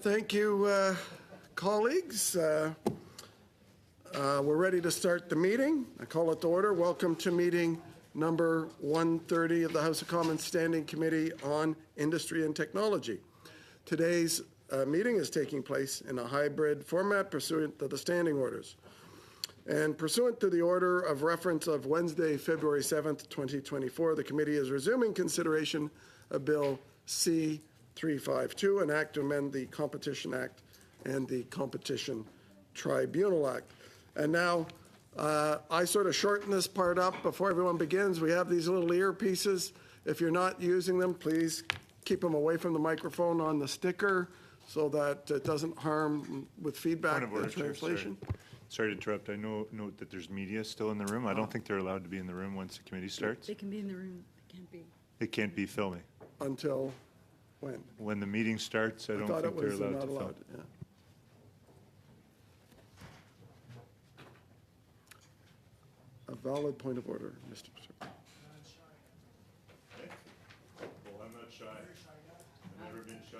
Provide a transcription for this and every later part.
Thank you, colleagues. We're ready to start the meeting. I call it to order. Welcome to meeting number 130 of the House of Commons Standing Committee on Industry and Technology. Today's meeting is taking place in a hybrid format pursuant to the standing orders. And pursuant to the order of reference of Wednesday, February 7th, 2024, the committee is resuming consideration of Bill C-352, an act to amend the Competition Act and the Competition Tribunal Act. And now I sort of shorten this part up before everyone begins. We have these little earpieces. If you're not using them, please keep them away from the microphone on the sticker so that it doesn't harm with feedback the translation. Sorry to interrupt. I note that there's media still in the room. I don't think they're allowed to be in the room once the committee starts. They can be in the room. They can't be. They can't be filming. Until when? When the meeting starts, I don't think they're allowed to film. Yeah. A valid point of order, Mr. Sir. Well, I'm not shy. I've never been shy.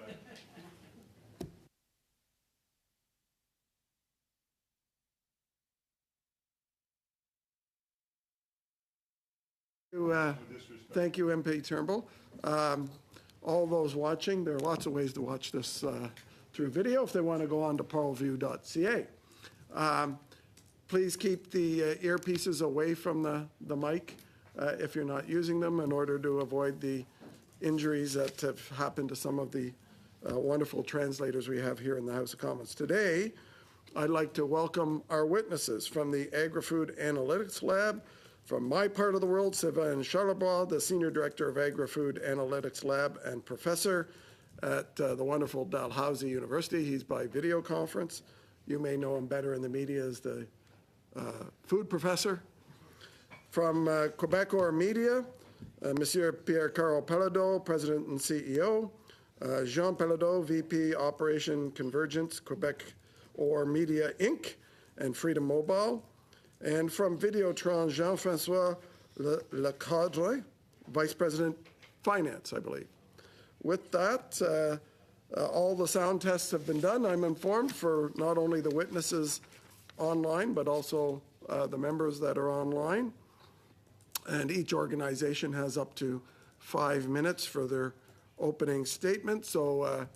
Thank you, MP Turnbull. All those watching, there are lots of ways to watch this through video if they want to go on to parleview.ca. Please keep the earpieces away from the mic if you're not using them in order to avoid the injuries that have happened to some of the wonderful translators we have here in the House of Commons. Today, I'd like to welcome our witnesses from the Agri-Food Analytics Lab. From my part of the world, Sylvain Charlebois, the Senior Director of Agri-Food Analytics Lab and Professor at the wonderful Dalhousie University. He's by video conference. You may know him better in the media as the food professor. From Quebecor Media, Monsieur Pierre-Carl Pellado, President and CEO. Jean Pellado, VP Operation Convergence, Quebec or Media Inc. and Freedom Mobile. And from Videotron, Jean-François Lecadre, Vice President Finance, I believe. With that, all the sound tests have been done, I'm informed, for not only the witnesses online, but also the members that are online. And each organization has up to 5 minutes for their opening statement. So,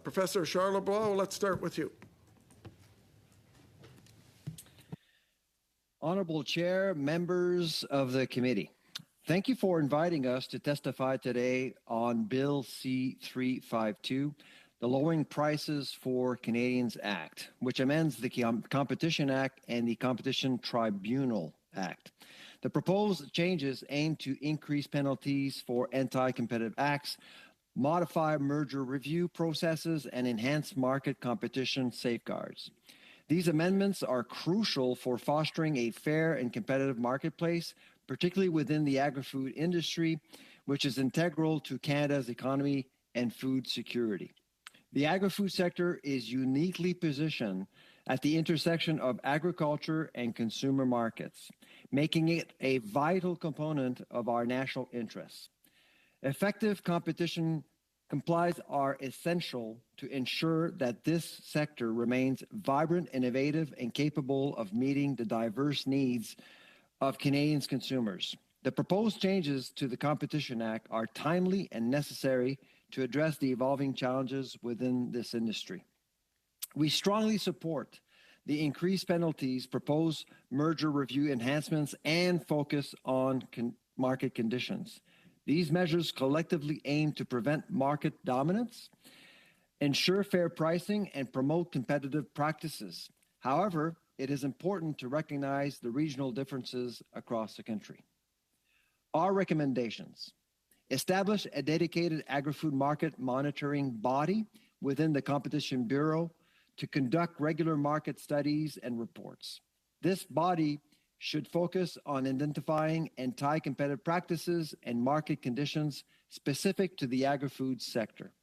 Professor Charlebois, let's start with you. Honorable Chair, members of the committee, thank you for inviting us to testify today on Bill C-352, the Lowering Prices for Canadians Act, which amends the Competition Act and the Competition Tribunal Act. The proposed changes aim to increase penalties for anti-competitive acts, modify merger review processes, and enhance market competition safeguards. These amendments are crucial for fostering a fair and competitive marketplace, particularly within the agri-food industry, which is integral to Canada's economy and food security. The agri-food sector is uniquely positioned at the intersection of agriculture and consumer markets, making it a vital component of our national interests. Effective competition complies are essential to ensure that this sector remains vibrant, innovative, and capable of meeting the diverse needs of Canadians' consumers. The proposed changes to the Competition Act are timely and necessary to address the evolving challenges within this industry. We strongly support the increased penalties, proposed merger review enhancements, and focus on market conditions. These measures collectively aim to prevent market dominance, ensure fair pricing, and promote competitive practices. However, it is important to recognize the regional differences across the country. Our recommendations: establish a dedicated agri-food market monitoring body within the Competition Bureau to conduct regular market studies and reports. This body should focus on identifying anti-competitive practices and market conditions specific to the agri-food sector.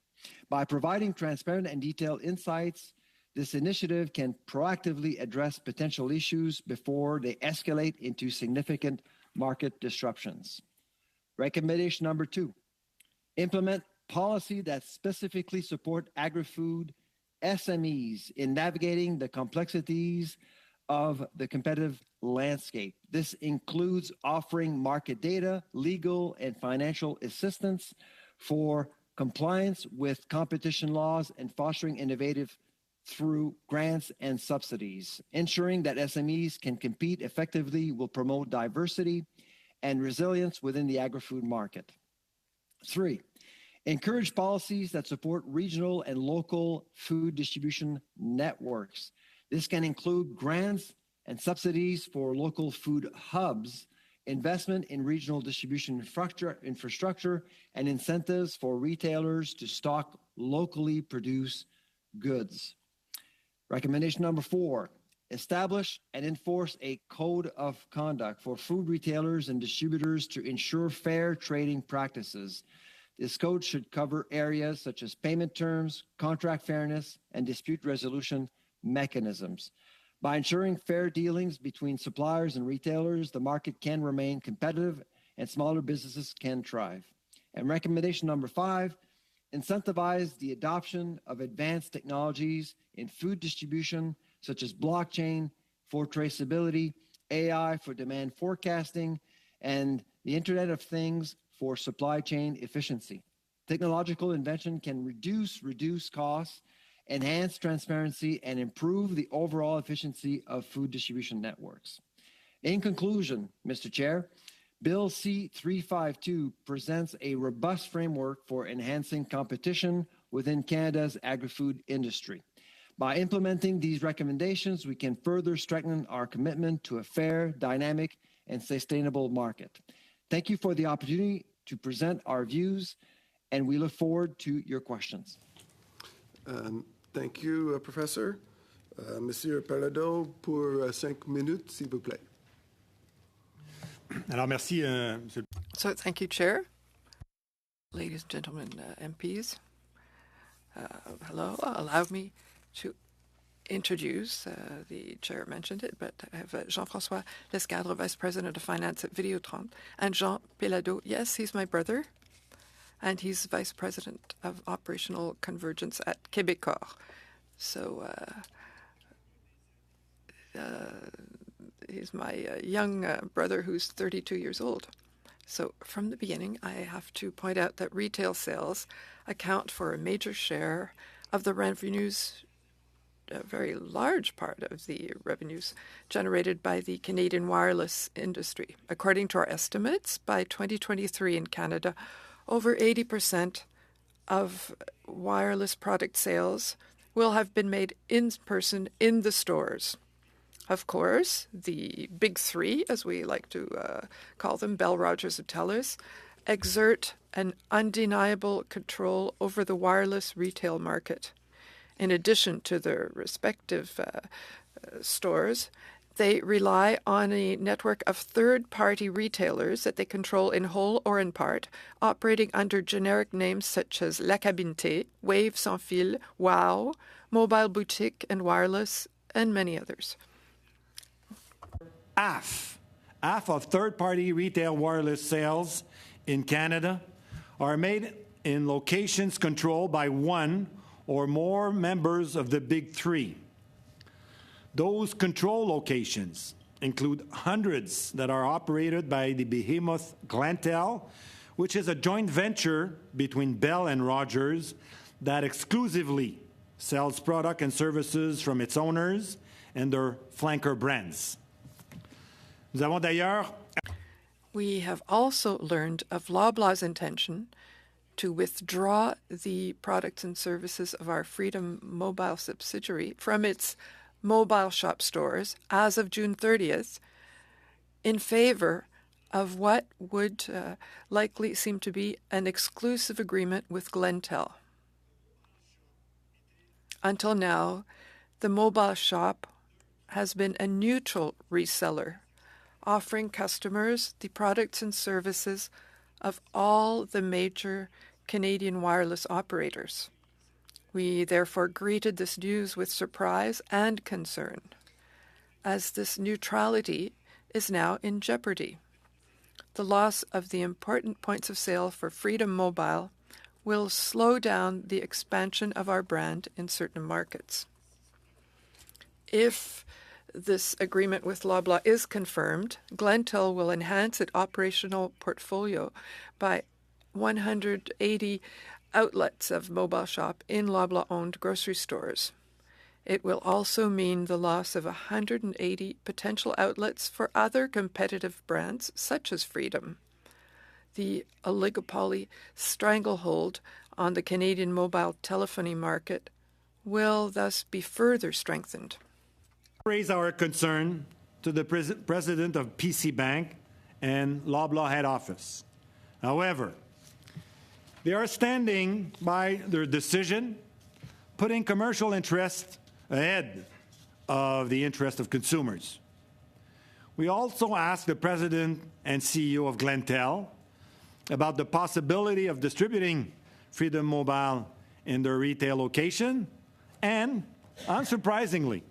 By providing transparent and detailed insights, this initiative can proactively address potential issues before they escalate into significant market disruptions. Recommendation number 2, implement policy that specifically support agri-food SMEs in navigating the complexities of the competitive landscape. This includes offering market data, legal, and financial assistance for compliance with competition laws and fostering innovative through grants and subsidies. Ensuring that SMEs can compete effectively will promote diversity and resilience within the agri-food market. 3, encourage policies that support regional and local food distribution networks. This can include grants and subsidies for local food hubs, investment in regional distribution infrastructure, and incentives for retailers to stock locally produced goods. Recommendation number 4, establish and enforce a code of conduct for food retailers and distributors to ensure fair trading practices. This code should cover areas such as payment terms, contract fairness, and dispute resolution mechanisms. By ensuring fair dealings between suppliers and retailers, the market can remain competitive and smaller businesses can thrive. And recommendation number 5, incentivize the adoption of advanced technologies in food distribution, such as blockchain for traceability, AI for demand forecasting, and the Internet of Things for supply chain efficiency. Technological invention can reduce costs, enhance transparency, and improve the overall efficiency of food distribution networks. In conclusion, Mr. Chair, Bill C-352 presents a robust framework for enhancing competition within Canada's agri-food industry. By implementing these recommendations, we can further strengthen our commitment to a fair, dynamic, and sustainable market. Thank you for the opportunity to present our views, and we look forward to your questions. Thank you, Professor. Monsieur Pellado, pour 5 minutes, s'il vous plaît. Alors, merci, Monsieur. So, thank you, Chair. Ladies and gentlemen, MPs, hello. Allow me to introduce, the Chair mentioned it, but I have Jean-François Lescadre, Vice President of Finance at Videotron, and Jean Pellado. Yes, he's my brother, and he's Vice President of Operational Convergence at Québecor. So, he's my young brother who's 32 years old. So from the beginning, I have to point out that retail sales account for a major share of the revenues, a very large part of the revenues generated by the Canadian wireless industry. According to our estimates, by 2023 in Canada, over 80% of wireless product sales will have been made in person in the stores. Of course, the big three, as we like to call them, Bell, Rogers, and Telus, exert an undeniable control over the wireless retail market. In addition to their respective stores, they rely on a network of third-party retailers that they control in whole or in part, operating under generic names such as La Cabinete, Wave Sans Fil, Wow, Mobile Boutique and Wireless, and many others. Half of third-party retail wireless sales in Canada are made in locations controlled by one or more members of the big three. Those control locations include hundreds that are operated by the behemoth Glentel, which is a joint venture between Bell and Rogers that exclusively sells product and services from its owners and their flanker brands. We have also learned of Loblaw's intention to withdraw the products and services of our Freedom Mobile subsidiary from its mobile shop stores as of June 30th in favor of what would likely seem to be an exclusive agreement with Glentel. Until now, the mobile shop has been a neutral reseller, offering customers the products and services of all the major Canadian wireless operators. We therefore greeted this news with surprise and concern, as this neutrality is now in jeopardy. The loss of the important points of sale for Freedom Mobile will slow down the expansion of our brand in certain markets. If this agreement with Loblaw is confirmed, Glentel will enhance its operational portfolio by 180 outlets of mobile shop in Loblaw-owned grocery stores. It will also mean the loss of 180 potential outlets for other competitive brands such as Freedom. The oligopoly stranglehold on the Canadian mobile telephony market will thus be further strengthened. Raise our concern to the president of PC Bank and Loblaw head office. However, they are standing by their decision, putting commercial interest ahead of the interest of consumers. We also asked the president and CEO of Glentel about the possibility of distributing Freedom Mobile in their retail location, and unsurprisingly,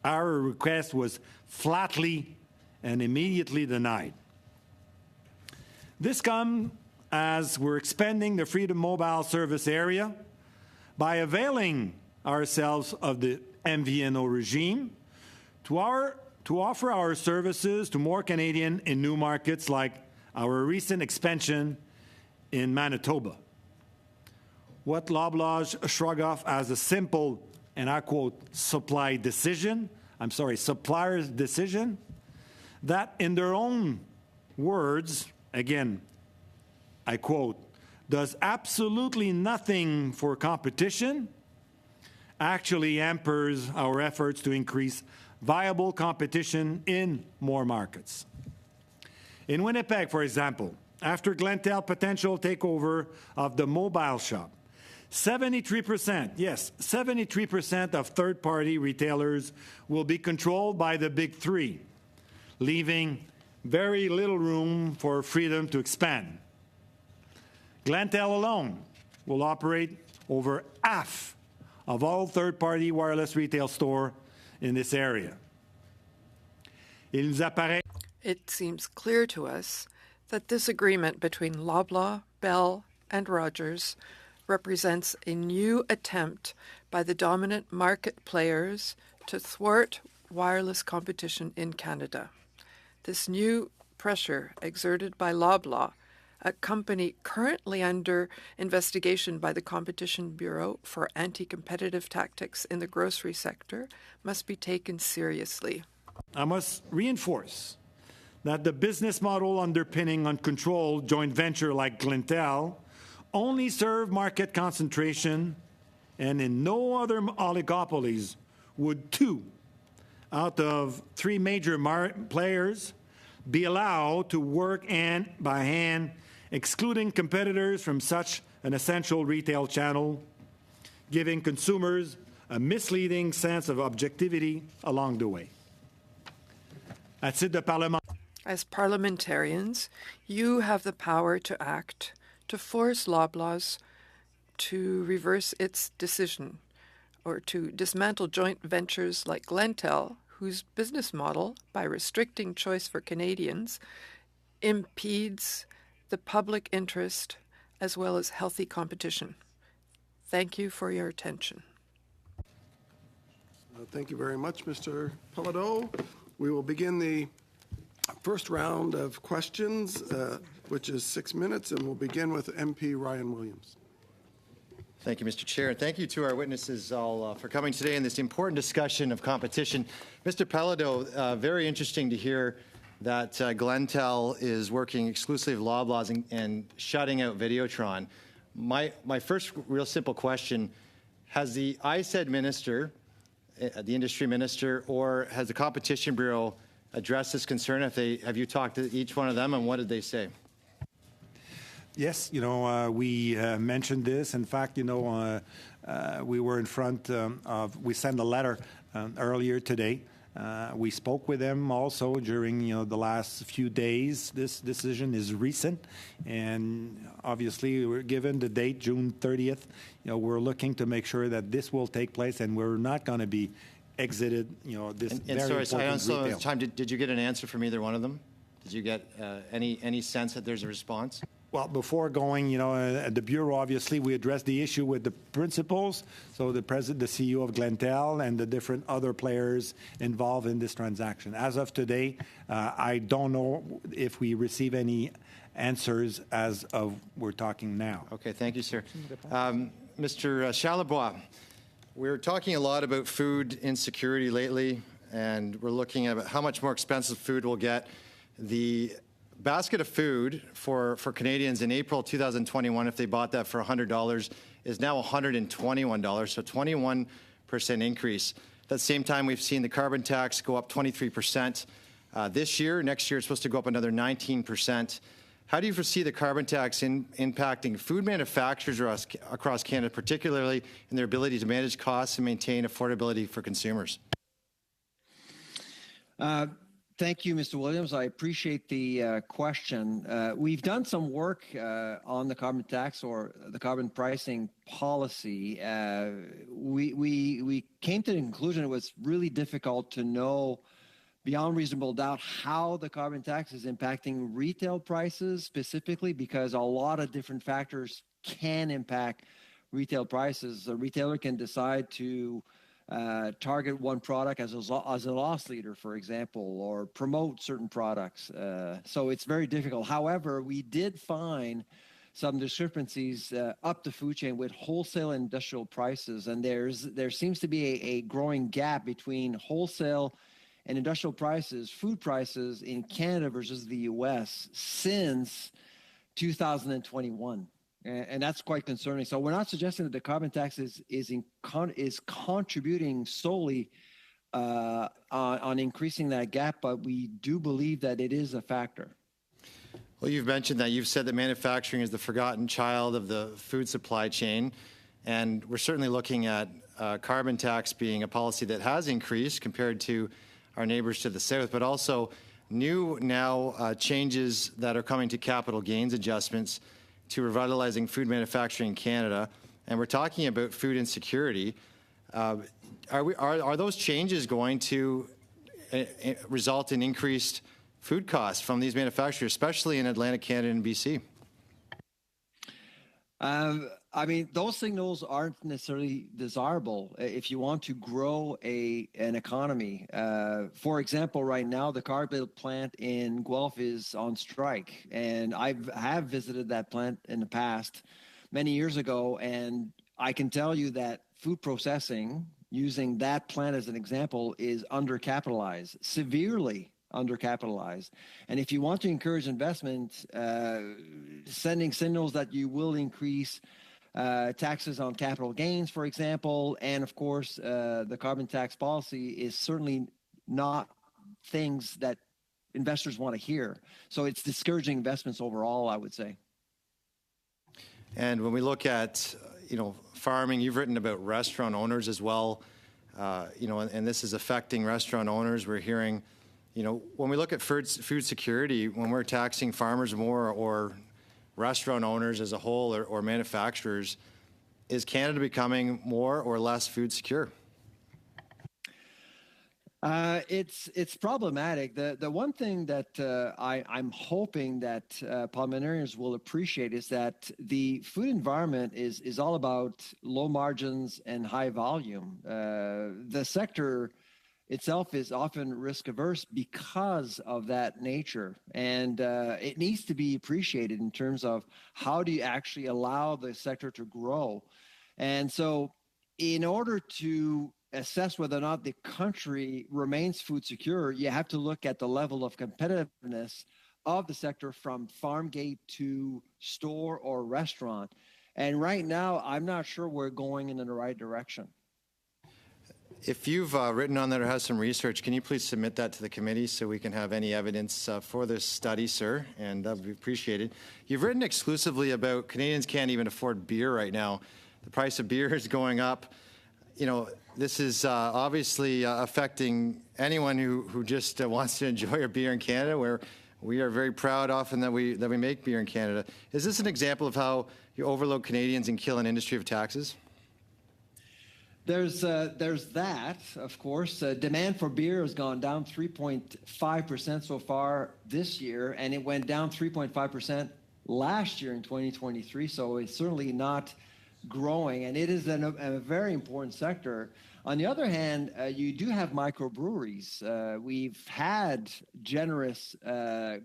our request was flatly and immediately denied. This comes as we're expanding the Freedom Mobile service area by availing ourselves of the MVNO regime to offer our services to more Canadian in new markets like our recent expansion in Manitoba. What Loblaw shrug off as a simple, and I quote, supplier's decision, that in their own words, again, I quote, does absolutely nothing for competition, actually hampers our efforts to increase viable competition in more markets. In Winnipeg, for example, after Glentel potential takeover of the mobile shop, 73%, yes, 73% of third-party retailers will be controlled by the big three, leaving very little room for Freedom to expand. Glentel alone will operate over half of all third-party wireless retail stores in this area. It seems clear to us that this agreement between Loblaw, Bell, and Rogers represents a new attempt by the dominant market players to thwart wireless competition in Canada. This new pressure exerted by Loblaw, a company currently under investigation by the Competition Bureau for anti-competitive tactics in the grocery sector, must be taken seriously. I must reinforce that the business model underpinning uncontrolled joint venture like Glentel only serve market concentration, and in no other oligopolies would 2 out of 3 major players be allowed to work hand by hand, excluding competitors from such an essential retail channel, giving consumers a misleading sense of objectivity along the way. As parliamentarians, you have the power to act, to force Loblaws to reverse its decision, or to dismantle joint ventures like Glentel, whose business model, by restricting choice for Canadians, impedes the public interest as well as healthy competition. Thank you for your attention. Thank you very much, Mr. Pellado. We will begin the first round of questions, which is 6 minutes, and we'll begin with MP Ryan Williams. Thank you, Mr. Chair, and thank you to our witnesses all for coming today in this important discussion of competition. Mr. Pellado, very interesting to hear that Glentel is working exclusively with Loblaws and shutting out Videotron. My first real simple question, has the ISED minister, the industry minister, or has the Competition Bureau addressed this concern? Have you talked to each one of them, and what did they say? Yes, we mentioned this. In fact, we were in front we sent a letter earlier today. We spoke with them also during, the last few days. This decision is recent, and obviously, we're given the date, June 30th. We're looking to make sure that this will take place, and we're not going to be exited, this very important retail. Did you get an answer from either one of them? Did you get any sense that there's a response? Well, before going, at the Bureau, obviously, we addressed the issue with the principals, so the president, the CEO of Glentel, and the different other players involved in this transaction. As of today, I don't know if we receive any answers as of we're talking now. Okay, thank you, sir. Mr. Charlebois, we're talking a lot about food insecurity lately, and we're looking at how much more expensive food will get. The basket of food for Canadians in April 2021, if they bought that for $100, is now $121, so 21% increase. At the same time, we've seen the carbon tax go up 23% this year. Next year, it's supposed to go up another 19%. How do you foresee the carbon tax impacting food manufacturers across Canada, particularly in their ability to manage costs and maintain affordability for consumers? Thank you, Mr. Williams. I appreciate the question. We've done some work on the carbon tax or the carbon pricing policy. We came to the conclusion it was really difficult to know beyond reasonable doubt how the carbon tax is impacting retail prices specifically, because a lot of different factors can impact retail prices. A retailer can decide to target one product as a loss leader, for example, or promote certain products. So it's very difficult. However, we did find some discrepancies up the food chain with wholesale and industrial prices, and there seems to be a growing gap between wholesale and industrial prices, food prices in Canada versus the U.S. since 2021. And that's quite concerning. So we're not suggesting that the carbon tax is contributing solely on increasing that gap, but we do believe that it is a factor. Well, you've mentioned that. You've said that manufacturing is the forgotten child of the food supply chain, and we're certainly looking at carbon tax being a policy that has increased compared to our neighbors to the south, but also new now changes that are coming to capital gains adjustments to revitalizing food manufacturing in Canada, and we're talking about food insecurity. Are those changes going to result in increased food costs from these manufacturers, especially in Atlantic Canada and BC? I mean, those signals aren't necessarily desirable if you want to grow an economy. For example, right now, the Cargill plant in Guelph is on strike, and I have visited that plant in the past many years ago, and I can tell you that food processing, using that plant as an example, is undercapitalized, severely undercapitalized. And if you want to encourage investment, sending signals that you will increase taxes on capital gains, for example, and of course, the carbon tax policy is certainly not things that investors want to hear. So it's discouraging investments overall, I would say. And when we look at, farming, you've written about restaurant owners as well, and this is affecting restaurant owners. We're hearing, when we look at food security, when we're taxing farmers more or restaurant owners as a whole or manufacturers, is Canada becoming more or less food secure? It's problematic. The one thing that I'm hoping that parliamentarians will appreciate is that the food environment is all about low margins and high volume. The sector itself is often risk averse because of that nature. And it needs to be appreciated in terms of how do you actually allow the sector to grow. And so in order to assess whether or not the country remains food secure, you have to look at the level of competitiveness of the sector from farm gate to store or restaurant. And right now, I'm not sure we're going in the right direction. If you've written on that or have some research, can you please submit that to the committee so we can have any evidence for this study, sir? And that would be appreciated. You've written exclusively about Canadians can't even afford beer right now. The price of beer is going up. This is obviously affecting anyone who just wants to enjoy a beer in Canada, where we are very proud often that we make beer in Canada. Is this an example of how you overload Canadians and kill an industry of taxes? There's that, of course. Demand for beer has gone down 3.5% so far this year, and it went down 3.5% last year in 2023. So it's certainly not growing, and it is a very important sector. On the other hand, you do have microbreweries. We've had generous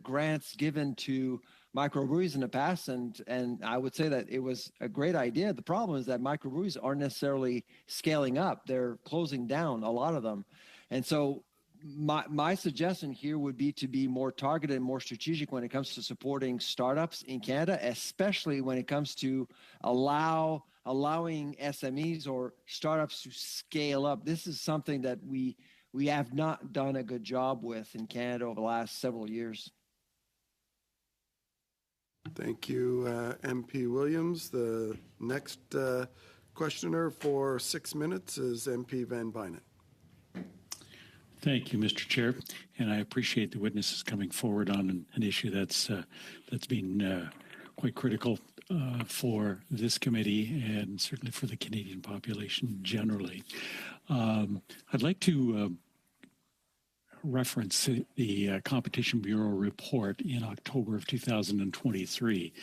grants given to microbreweries in the past, and I would say that it was a great idea. The problem is that microbreweries aren't necessarily scaling up. They're closing down, a lot of them. And so my suggestion here would be to be more targeted and more strategic when it comes to supporting startups in Canada, especially when it comes to allowing SMEs or startups to scale up. This is something that we have not done a good job with in Canada over the last several years. Thank you, MP Williams. The next questioner for 6 minutes is MP Van Bynen. Thank you, Mr. Chair, and I appreciate the witnesses coming forward on an issue that's been quite critical for this committee and certainly for the Canadian population generally. I'd like to reference the Competition Bureau report in October of 2023,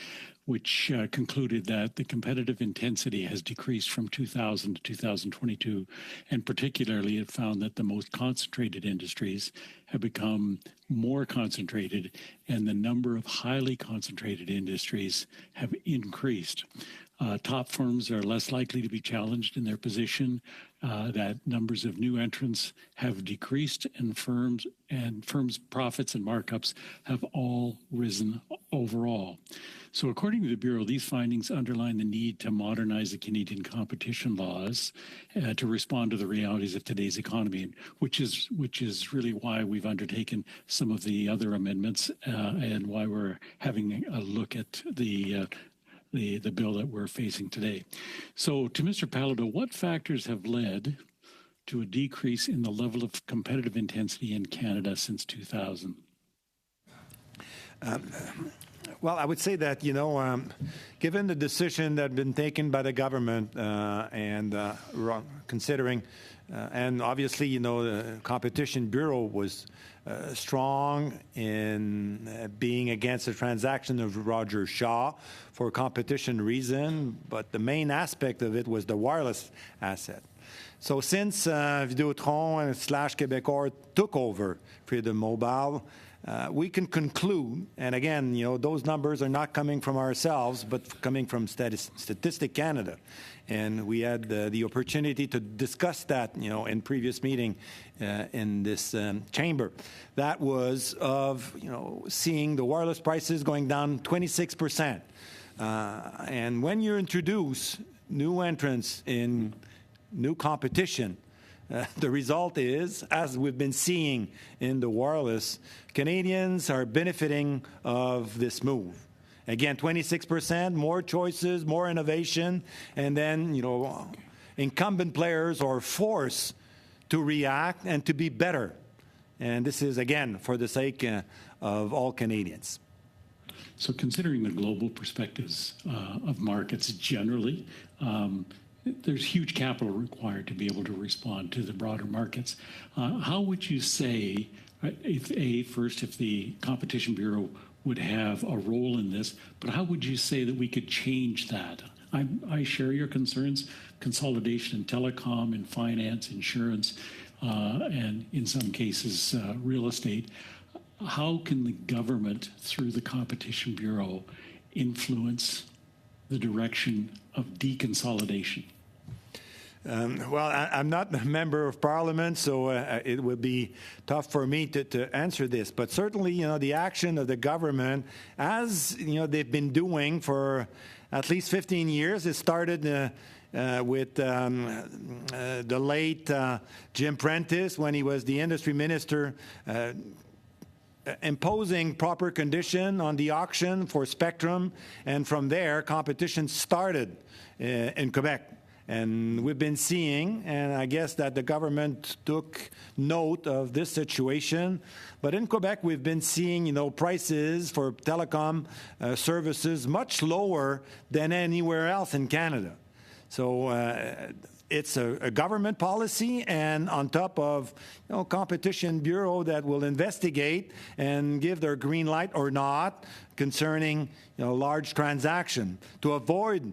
which concluded that the competitive intensity has decreased from 2000 to 2022, and particularly it found that the most concentrated industries have become more concentrated, and the number of highly concentrated industries have increased. Top firms are less likely to be challenged in their position, that numbers of new entrants have decreased, and firms' profits and markups have all risen overall. So according to the Bureau, these findings underline the need to modernize the Canadian competition laws to respond to the realities of today's economy, which is really why we've undertaken some of the other amendments and why we're having a look at the bill that we're facing today. So to Mr. Pallado, what factors have led to a decrease in the level of competitive intensity in Canada since 2000? Well, I would say that, given the decision that had been taken by the government and considering, and obviously, the Competition Bureau was strong in being against the transaction of Roger Shaw for competition reason, but the main aspect of it was the wireless asset. So since Videotron / Québecor took over Freedom Mobile, we can conclude, and again, those numbers are not coming from ourselves, but coming from Statistic Canada. And we had the opportunity to discuss that, in previous meeting in this chamber. That was of, seeing the wireless prices going down 26%. And when you introduce new entrants in new competition, the result is, as we've been seeing in the wireless, Canadians are benefiting of this move. Again, 26%, more choices, more innovation, and then, incumbent players are forced to react and to be better. And this is, again, for the sake of all Canadians. So considering the global perspectives of markets generally, there's huge capital required to be able to respond to the broader markets. How would you say, if the Competition Bureau would have a role in this, but how would you say that we could change that? I share your concerns, consolidation in telecom, in finance, insurance, and in some cases, real estate. How can the government, through the Competition Bureau, influence the direction of deconsolidation? Well, I'm not a member of Parliament, so it would be tough for me to answer this. But certainly, the action of the government, as they've been doing for at least 15 years, it started with the late Jim Prentice when he was the industry minister, imposing proper condition on the auction for spectrum, and from there, competition started in Quebec. And we've been seeing, and I guess that the government took note of this situation. But in Quebec, we've been seeing, prices for telecom services much lower than anywhere else in Canada. So it's a government policy, and on top of Competition Bureau that will investigate and give their green light or not concerning large transaction to avoid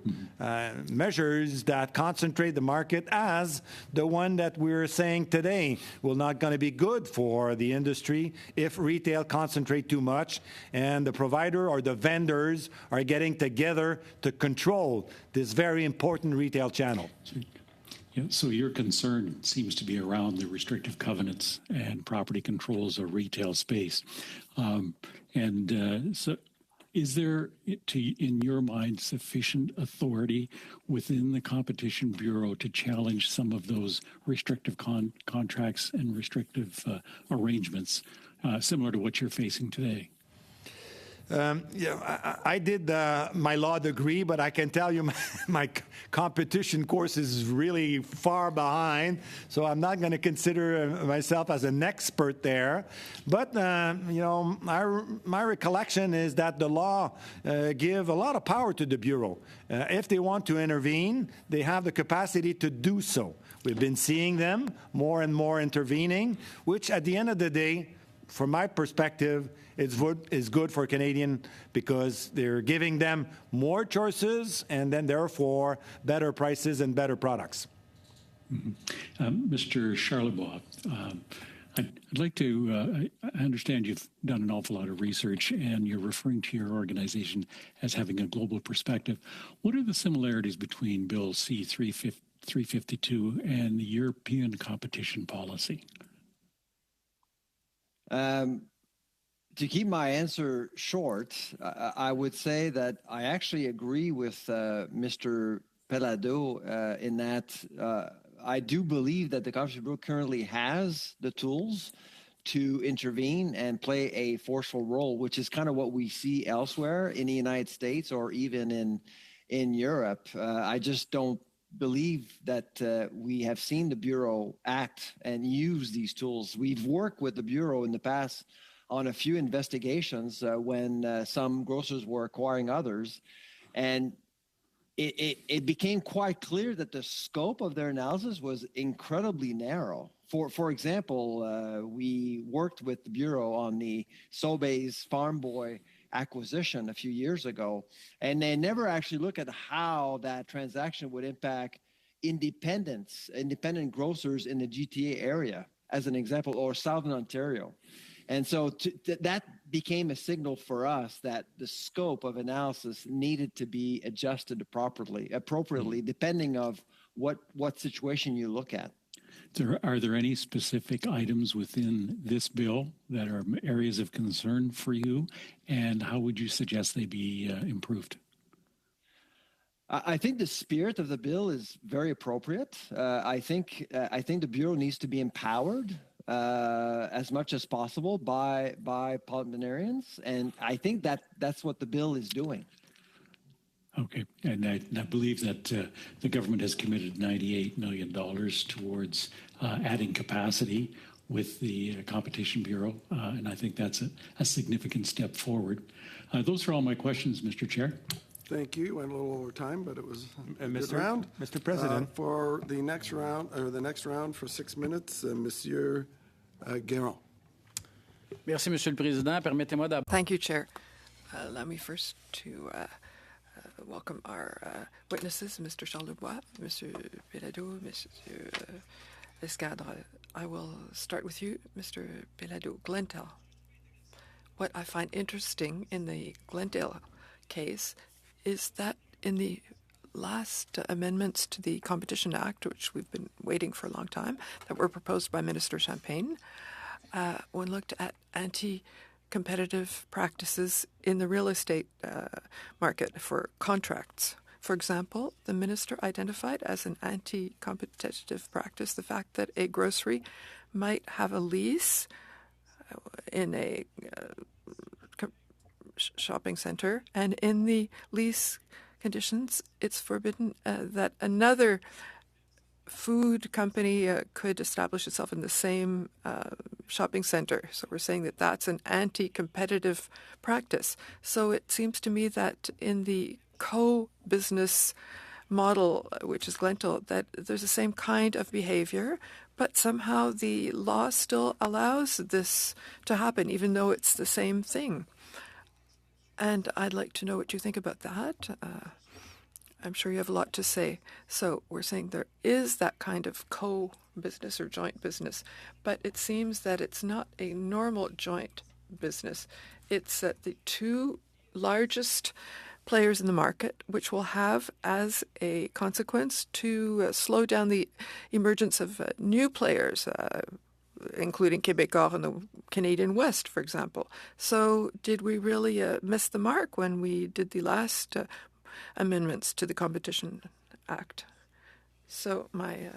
measures that concentrate the market, as the one that we're saying today will not going to be good for the industry if retail concentrate too much and the provider or the vendors are getting together to control this very important retail channel. Yeah, so your concern seems to be around the restrictive covenants and property controls of retail space. So is there, in your mind, sufficient authority within the Competition Bureau to challenge some of those restrictive contracts and restrictive arrangements similar to what you're facing today? I did my law degree, but I can tell you my competition course is really far behind, so I'm not going to consider myself as an expert there. But, my recollection is that the law give a lot of power to the Bureau. If they want to intervene, they have the capacity to do so. We've been seeing them more and more intervening, which at the end of the day, from my perspective, is good for Canadian because they're giving them more choices and then therefore better prices and better products. Mm-hmm. Mr. Charlebois, I'd like to, I understand you've done an awful lot of research and you're referring to your organization as having a global perspective. What are the similarities between Bill C-352 and the European competition policy? To keep my answer short, I would say that I actually agree with Mr. Pelado in that I do believe that the Competition Bureau currently has the tools to intervene and play a forceful role, which is kind of what we see elsewhere in the United States or even in Europe. I just don't believe that we have seen the Bureau act and use these tools. We've worked with the Bureau in the past on a few investigations when some grocers were acquiring others, and it became quite clear that the scope of their analysis was incredibly narrow. For example, we worked with the Bureau on the Sobeys Farm Boy acquisition a few years ago, and they never actually look at how that transaction would impact independent grocers in the GTA area, as an example, or Southern Ontario. And so that became a signal for us that the scope of analysis needed to be adjusted appropriately, depending of what situation you look at. Are there any specific items within this bill that are areas of concern for you, and how would you suggest they be improved? I think the spirit of the bill is very appropriate. I think the Bureau needs to be empowered as much as possible by parliamentarians, and I think that's what the bill is doing. Okay, and I believe that the government has committed $98 million towards adding capacity with the Competition Bureau, and I think that's a significant step forward. Those are all my questions, Mr. Chair. Thank you. Went a little over time, but it was a good round. Mr. President. For the next round, for 6 minutes, Monsieur Guérin. Merci, Monsieur le Président. Permettez-moi d'abord. Thank you, Chair. Allow me first to welcome our witnesses, Mr. Charlebois, Mr. Pelado, Mr. Escadre. I will start with you, Mr. Pelado. Glentel. What I find interesting in the Glendale case is that in the last amendments to the Competition Act, which we've been waiting for a long time, that were proposed by Minister Champagne, one looked at anti-competitive practices in the real estate market for contracts. For example, the minister identified as an anti-competitive practice the fact that a grocery might have a lease in a shopping center, and in the lease conditions, it's forbidden that another food company could establish itself in the same shopping center. So we're saying that that's an anti-competitive practice. So it seems to me that in the co-business model, which is Glentow, that there's the same kind of behavior, but somehow the law still allows this to happen, even though it's the same thing. And I'd like to know what you think about that. I'm sure you have a lot to say. So we're saying there is that kind of co-business or joint business, but it seems that it's not a normal joint business. It's that the two largest players in the market, which will have as a consequence to slow down the emergence of new players, including Québecor and the Canadian West, for example. So did we really miss the mark when we did the last amendments to the Competition Act? So my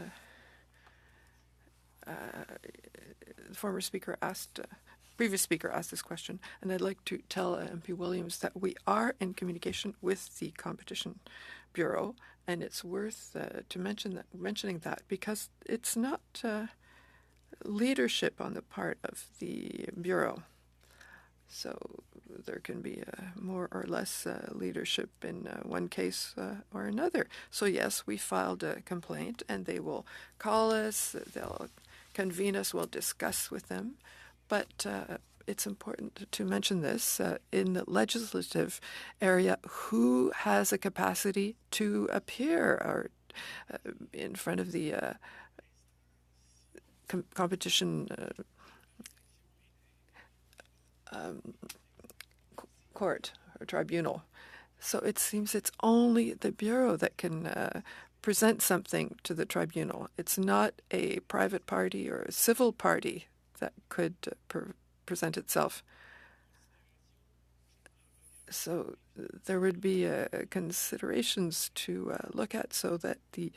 previous speaker asked this question, and I'd like to tell MP Williams that we are in communication with the Competition Bureau, and it's worth mentioning that because it's not leadership on the part of the Bureau. So there can be more or less leadership in one case or another. So yes, we filed a complaint, and they will call us, they'll convene us, we'll discuss with them. But it's important to mention this in the legislative area, who has a capacity to appear or in front of the competition court or tribunal. So it seems it's only the Bureau that can present something to the tribunal. It's not a private party or a civil party that could present itself. So there would be considerations to look at so that the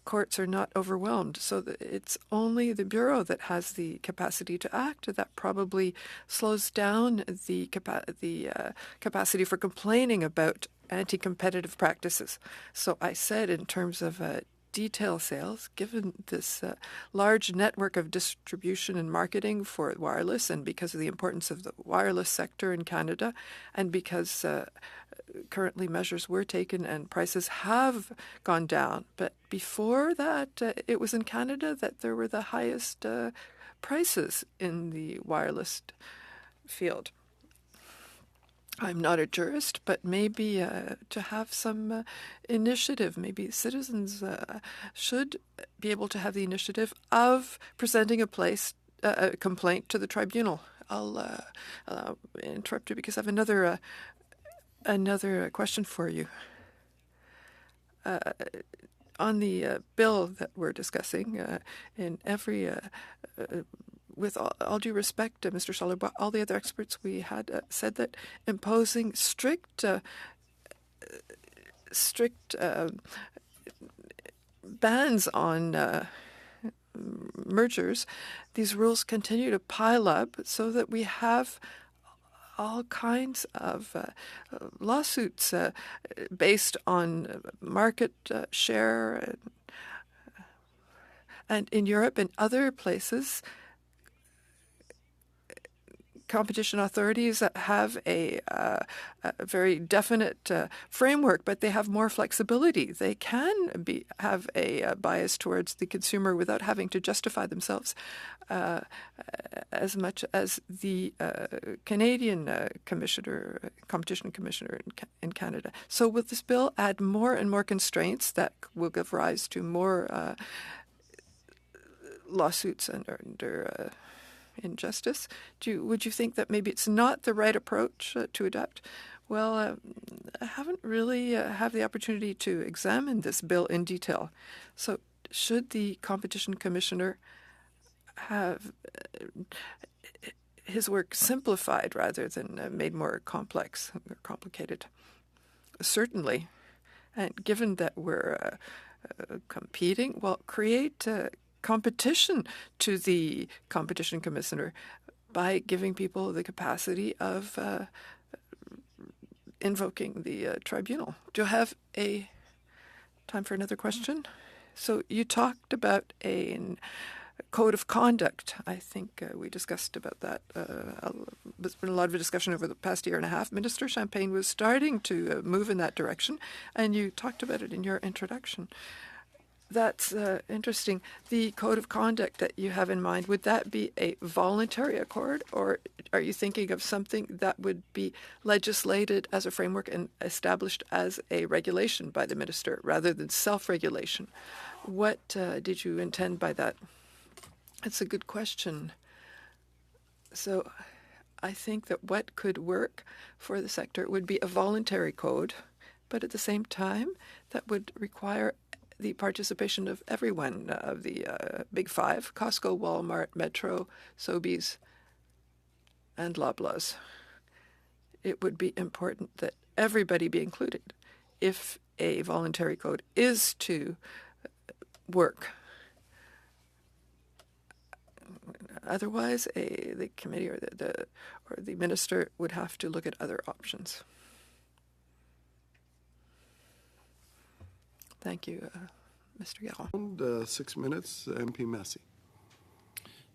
courts are not overwhelmed. So that it's only the Bureau that has the capacity to act. That probably slows down the capacity for complaining about anti-competitive practices. So I said in terms of detail sales, given this large network of distribution and marketing for wireless, and because of the importance of the wireless sector in Canada, and because currently measures were taken and prices have gone down. But before that, it was in Canada that there were the highest prices in the wireless field. I'm not a jurist, but maybe to have some initiative, maybe citizens should be able to have the initiative of presenting a complaint to the tribunal. I'll interrupt you because I have another question for you. On the bill that we're discussing, in every with all due respect to Mr. Charlebois, all the other experts we had said that imposing strict bans on mergers, these rules continue to pile up so that we have all kinds of lawsuits based on market share. And in Europe and other places, competition authorities have a very definite framework, but they have more flexibility. They can have a bias towards the consumer without having to justify themselves as much as the Canadian competition commissioner in Canada. So will this bill add more and more constraints that will give rise to more lawsuits under injustice? Would you think that maybe it's not the right approach to adopt? Well, I haven't really had the opportunity to examine this bill in detail. So should the competition commissioner have his work simplified rather than made more complex or complicated? Certainly. And given that we're competing, well, create competition to the competition commissioner by giving people the capacity of invoking the tribunal. Do you have time for another question? So you talked about a code of conduct. I think we discussed about that. There's been a lot of discussion over the past year and a half. Minister Champagne was starting to move in that direction, and you talked about it in your introduction. That's interesting. The code of conduct that you have in mind, would that be a voluntary accord, or are you thinking of something that would be legislated as a framework and established as a regulation by the minister rather than self-regulation? What did you intend by that? That's a good question. So I think that what could work for the sector would be a voluntary code, but at the same time, that would require the participation of everyone, of the Big Five, Costco, Walmart, Metro, Sobeys, and Loblaws. It would be important that everybody be included if a voluntary code is to work. Otherwise, the committee or the minister would have to look at other options. Thank you, Mr. Garon. 6 minutes, MP Massey.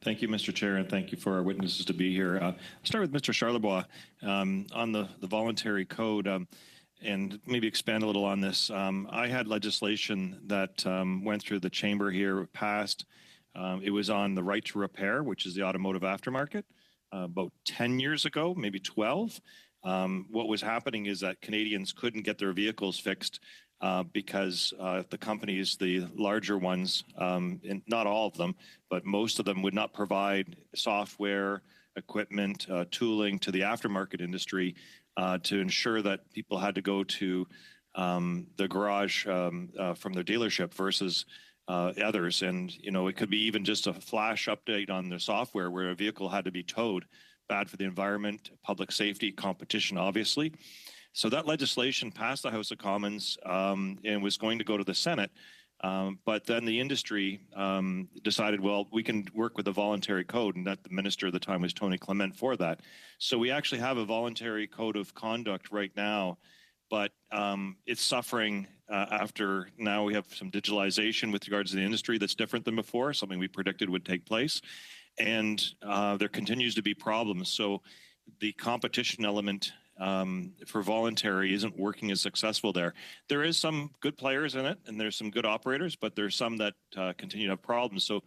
Thank you, Mr. Chair, and thank you for our witnesses to be here. I'll start with Mr. Charlebois on the voluntary code and maybe expand a little on this. I had legislation that went through the chamber here, passed. It was on the right to repair, which is the automotive aftermarket, about 10 years ago, maybe 12. What was happening is that Canadians couldn't get their vehicles fixed because the companies, the larger ones, and not all of them, but most of them would not provide software, equipment, tooling to the aftermarket industry to ensure that people had to go to the garage from their dealership versus others. And, you know, it could be even just a flash update on the software where a vehicle had to be towed. Bad for the environment, public safety, competition, obviously. So that legislation passed the House of Commons and was going to go to the Senate. But then the industry decided, well, we can work with a voluntary code, and that the minister at the time was Tony Clement for that. So we actually have a voluntary code of conduct right now, but it's suffering after now we have some digitalization with regards to the industry that's different than before, something we predicted would take place. And there continues to be problems. So the competition element for voluntary isn't working as successful there. There is some good players in it, and there's some good operators, but there's some that continue to have problems. So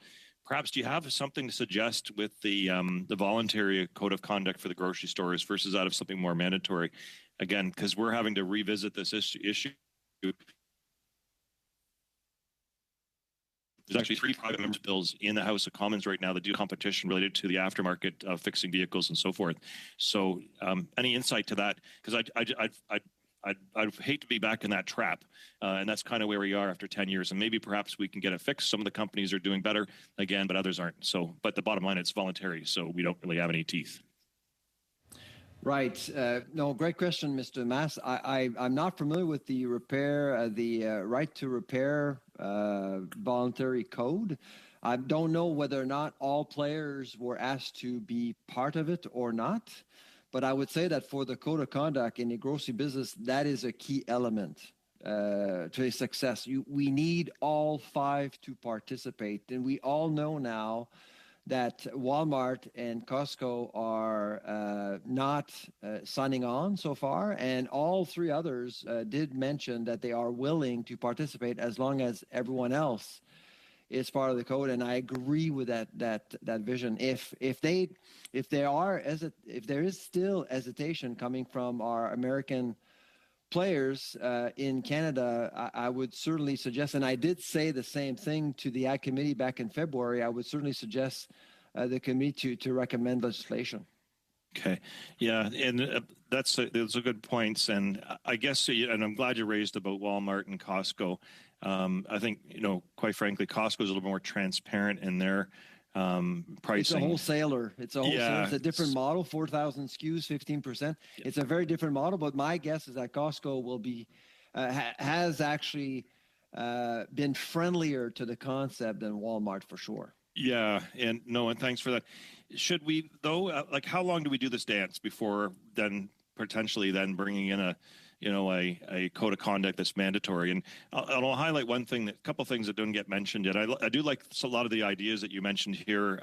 perhaps do you have something to suggest with the voluntary code of conduct for the grocery stores versus that of something more mandatory? Again, because we're having to revisit this issue. There's actually 3 private members' bills in the House of Commons right now that do competition related to the aftermarket of fixing vehicles and so forth. So any insight to that? Because I'd hate to be back in that trap. And that's kind of where we are after 10 years. And maybe perhaps we can get it fixed. Some of the companies are doing better, again, but others aren't. So, but the bottom line, it's voluntary. So we don't really have any teeth. Right. No, great question, Mr. Mass. I'm not familiar with the right to repair voluntary code. I don't know whether or not all players were asked to be part of it or not. But I would say that for the code of conduct in the grocery business, that is a key element to a success. We need all 5 to participate. And we all know now that Walmart and Costco are not signing on so far, and all 3 others did mention that they are willing to participate as long as everyone else is part of the code. And I agree with that vision. If there is still hesitation coming from our American players in Canada, I would certainly suggest, and I did say the same thing to the Ag Committee back in February, I would certainly suggest the committee to recommend legislation. Okay. Yeah, and those are good points. And I guess, and I'm glad you raised about Walmart and Costco. I think, quite frankly, Costco is a little more transparent in their pricing. It's a wholesaler. It's a different model, 4,000 SKUs, 15%. Yeah. It's a very different model, but my guess is that Costco will be, has actually been friendlier to the concept than Walmart for sure. Yeah, and thanks for that. Should we, though, how long do we do this dance before then potentially bringing in a code of conduct that's mandatory. And I'll highlight one thing, a couple things that don't get mentioned yet. I do like a lot of the ideas that you mentioned here,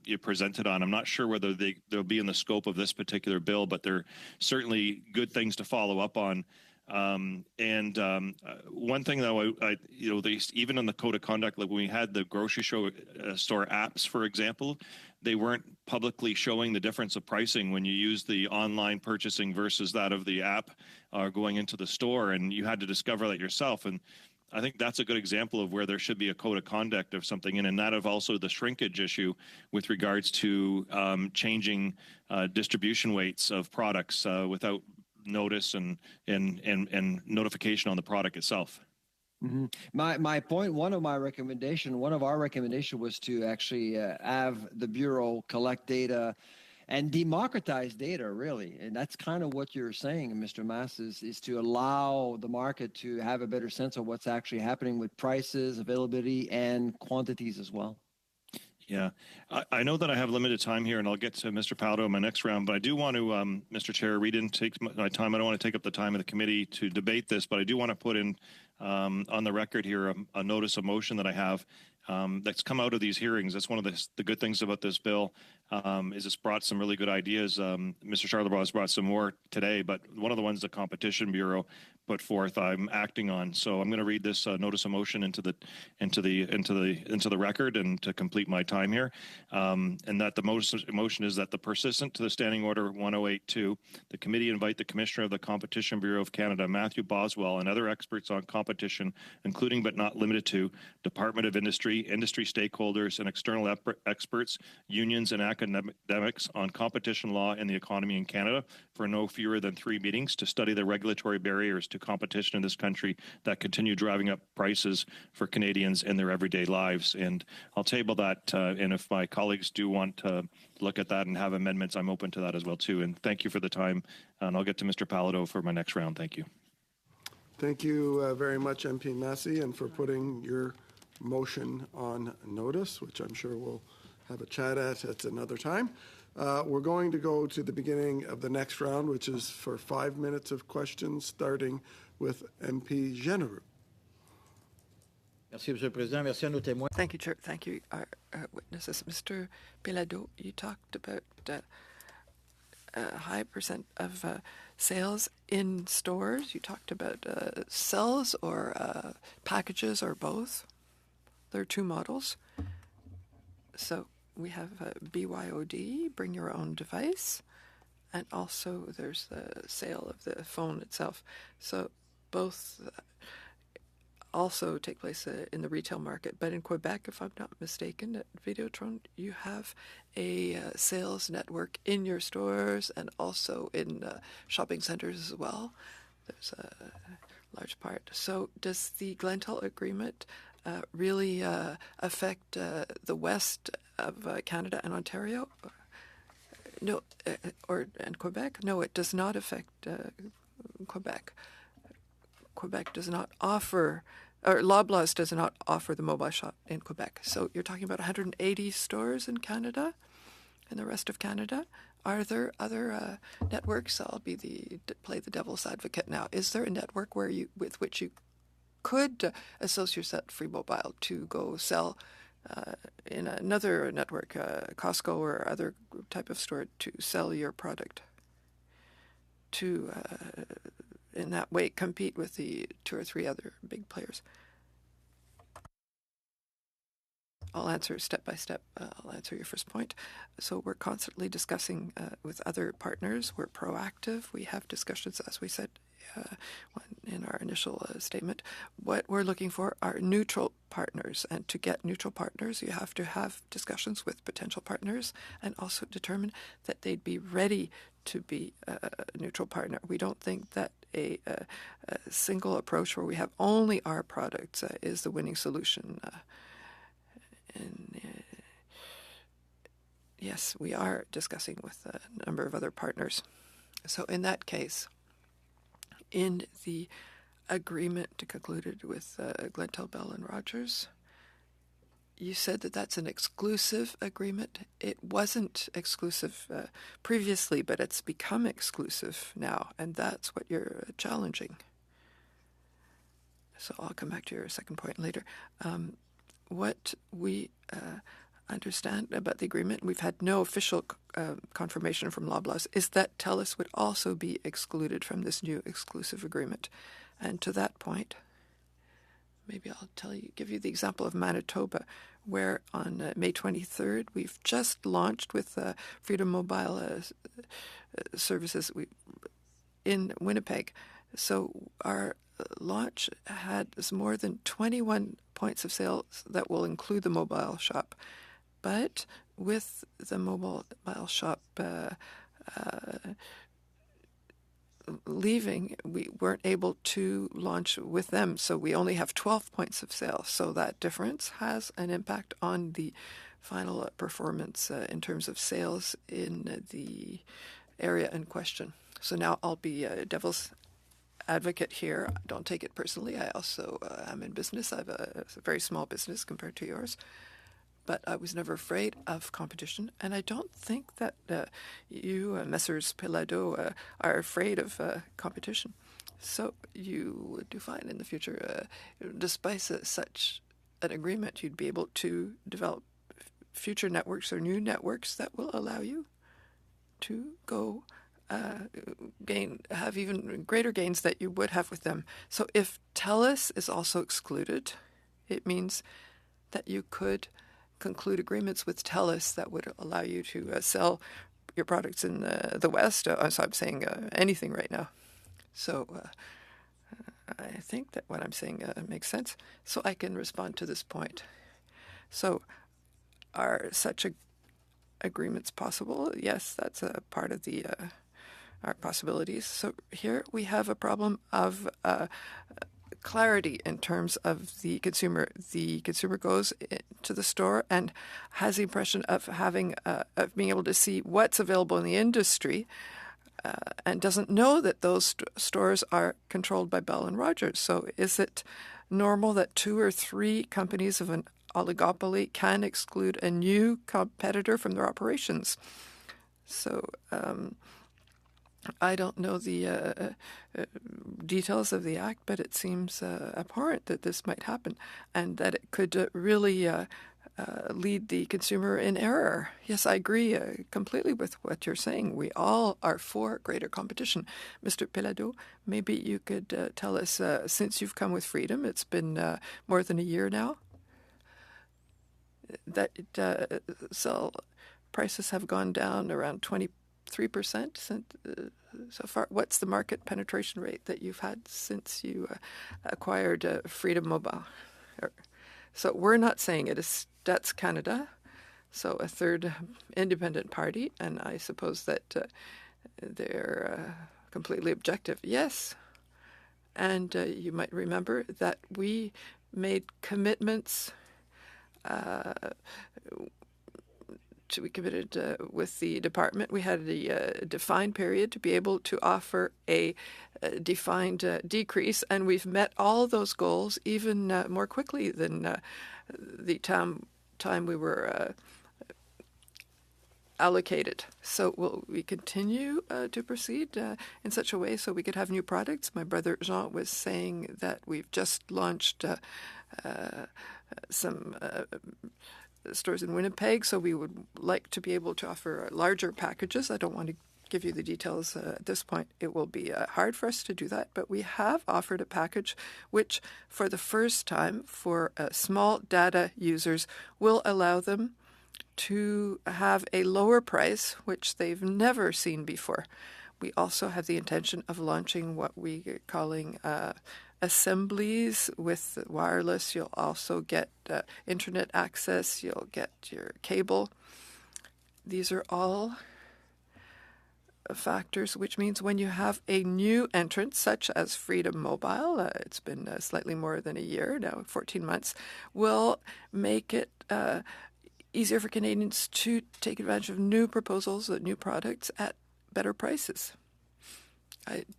you presented on. I'm not sure whether they'll be in the scope of this particular bill, but they're certainly good things to follow up on. One thing though, even in the code of conduct, like when we had the grocery store apps, for example, they weren't publicly showing the difference of pricing when you use the online purchasing versus that of the app going into the store, and you had to discover that yourself. And I think that's a good example of where there should be a code of conduct of something, and that of also the shrinkage issue with regards to changing distribution weights of products without notice and notification on the product itself. Mm-hmm. My point, one of our recommendation was to actually have the Bureau collect data and democratize data, really. And that's kind of what you're saying, Mr. Mass, is to allow the market to have a better sense of what's actually happening with prices, availability, and quantities as well. Yeah, I know that I have limited time here, and I'll get to Mr. Paldo in my next round, but I do want to, Mr. Chair, take my time. I don't want to take up the time of the committee to debate this, but I do want to put in on the record here a notice of motion that I have that's come out of these hearings. That's one of the good things about this bill, is it's brought some really good ideas. Mr. Charlebois has brought some more today, but one of the ones the Competition Bureau put forth, I'm acting on. So I'm going to read this notice of motion into the record and to complete my time here. And that the motion is that the persistent to the Standing Order 1082, the committee invite the Commissioner of the Competition Bureau of Canada, Matthew Boswell, and other experts on competition, including but not limited to Department of Industry stakeholders, and external experts, unions, and academics on competition law and the economy in Canada for no fewer than 3 meetings to study the regulatory barriers to competition in this country that continue driving up prices for Canadians in their everyday lives. And I'll table that, and if my colleagues do want to look at that and have amendments, I'm open to that as well too. And thank you for the time, and I'll get to Mr. Palado for my next round. Thank you. Thank you very much, MP Massey, and for putting your motion on notice, which I'm sure we'll have a chat at another time. We're going to go to the beginning of the next round, which is for 5 minutes of questions, starting with MP Généreux. Merci, Monsieur le Président. Merci à nos témoins. Thank you, Chair. Thank you, our witnesses. Mr. Pelado, you talked about a high percent of sales in stores. You talked about cells or packages or both. There are 2 models. So we have BYOD, bring your own device, and also there's the sale of the phone itself. So both also take place in the retail market. But in Quebec, if I'm not mistaken, at Videotron, you have a sales network in your stores and also in shopping centers as well. There's a large part. So does the Glentel agreement really affect the west of Canada and Ontario? No, and Quebec? No, it does not affect Quebec. Quebec does not offer, or Loblaws does not offer the mobile shop in Quebec. So you're talking about 180 stores in Canada, in the rest of Canada. Are there other networks? I'll play the devil's advocate now. Is there a network with which you could associate yourself Free Mobile to go sell in another network, Costco or other type of store, to sell your product, to in that way compete with the 2 or 3 other big players? I'll answer step by step. I'll answer your first point. So we're constantly discussing with other partners. We're proactive. We have discussions, as we said in our initial statement. What we're looking for are neutral partners. And to get neutral partners, you have to have discussions with potential partners and also determine that they'd be ready to be a neutral partner. We don't think that a single approach where we have only our products is the winning solution. Yes, we are discussing with a number of other partners. So in that case, in the agreement concluded with Glentel, Bell and Rogers, You said that that's an exclusive agreement. It wasn't exclusive previously, but it's become exclusive now, and that's what you're challenging. So I'll come back to your second point later. What we understand about the agreement, we've had no official confirmation from Loblaws, is that TELUS would also be excluded from this new exclusive agreement. And to that point, maybe I'll give you the example of Manitoba, where on May 23rd, we've just launched with Freedom Mobile services in Winnipeg. So our launch had more than 21 points of sales that will include the mobile shop. But with the mobile shop leaving, we weren't able to launch with them, so we only have 12 points of sale. So that difference has an impact on the final performance in terms of sales in the area in question. So now I'll be devil's advocate here. Don't take it personally. I also am in business. I have a very small business compared to yours. But I was never afraid of competition, and I don't think that you, Messrs. Pelado, are afraid of competition. So you would do fine in the future. Despite such an agreement, you'd be able to develop future networks or new networks that will allow you to go have even greater gains that you would have with them. So if TELUS is also excluded, it means that you could conclude agreements with TELUS that would allow you to sell your products in the West. So I'm saying anything right now. So I think that what I'm saying makes sense. So I can respond to this point. So are such agreements possible? Yes, that's a part of the our possibilities. So here we have a problem of clarity in terms of the consumer. The consumer goes to the store and has the impression of having of being able to see what's available in the industry, and doesn't know that those stores are controlled by Bell and Rogers. So is it normal that 2 or 3 companies of an oligopoly can exclude a new competitor from their operations? So I don't know the details of the act, but it seems abhorrent that this might happen, and that it could really lead the consumer in error. Yes, I agree completely with what you're saying. We all are for greater competition. Mr. Pelado, maybe you could tell us, since you've come with Freedom, it's been more than a year now, that cell prices have gone down around 23% since, so far. What's the market penetration rate that you've had since you acquired Freedom Mobile? So we're not saying it is. That's Canada, so a third independent party, and I suppose that they're completely objective. Yes, and you might remember that we made commitments. We committed with the department. We had a defined period to be able to offer a defined decrease, and we've met all those goals even more quickly than the time we were allocated. So will we continue to proceed in such a way so we could have new products? My brother Jean was saying that we've just launched some stores in Winnipeg, so we would like to be able to offer larger packages. I don't want to give you the details at this point. It will be hard for us to do that, but we have offered a package which, for the first time, for small data users, will allow them to have a lower price, which they've never seen before. We also have the intention of launching what we're calling assemblies with wireless. You'll also get internet access. You'll get your cable. These are all factors, which means when you have a new entrant, such as Freedom Mobile, it's been slightly more than a year now, 14 months, will make it easier for Canadians to take advantage of new proposals, new products at better prices.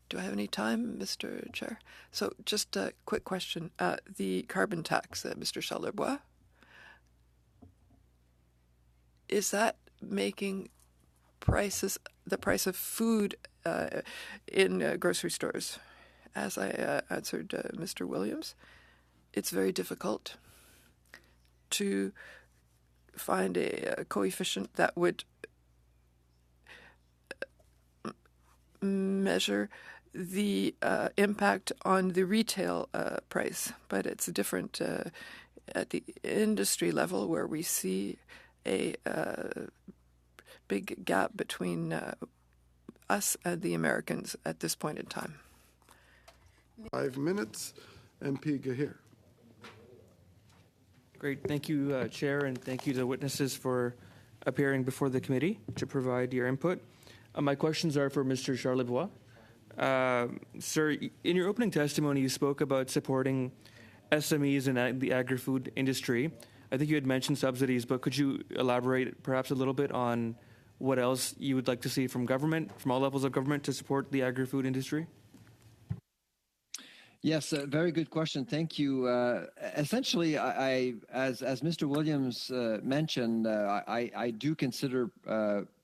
Do I have any time, Mr. Chair? So just a quick question. The carbon tax, Mr. Charlebois, is that making the price of food in grocery stores? As I answered Mr. Williams, it's very difficult to find a coefficient that would measure the impact on the retail price, but it's different at the industry level, where we see a big gap between us and the Americans at this point in time. 5 minutes, MP Gahir. Great. Thank you, Chair, and thank you to the witnesses for appearing before the committee to provide your input. My questions are for Mr. Charlebois. Sir, in your opening testimony, you spoke about supporting SMEs in the agri-food industry. I think you had mentioned subsidies, but could you elaborate perhaps a little bit on what else you would like to see from government, from all levels of government, to support the agri-food industry? Yes, very good question. Thank you. Essentially, as Mr. Williams mentioned, I do consider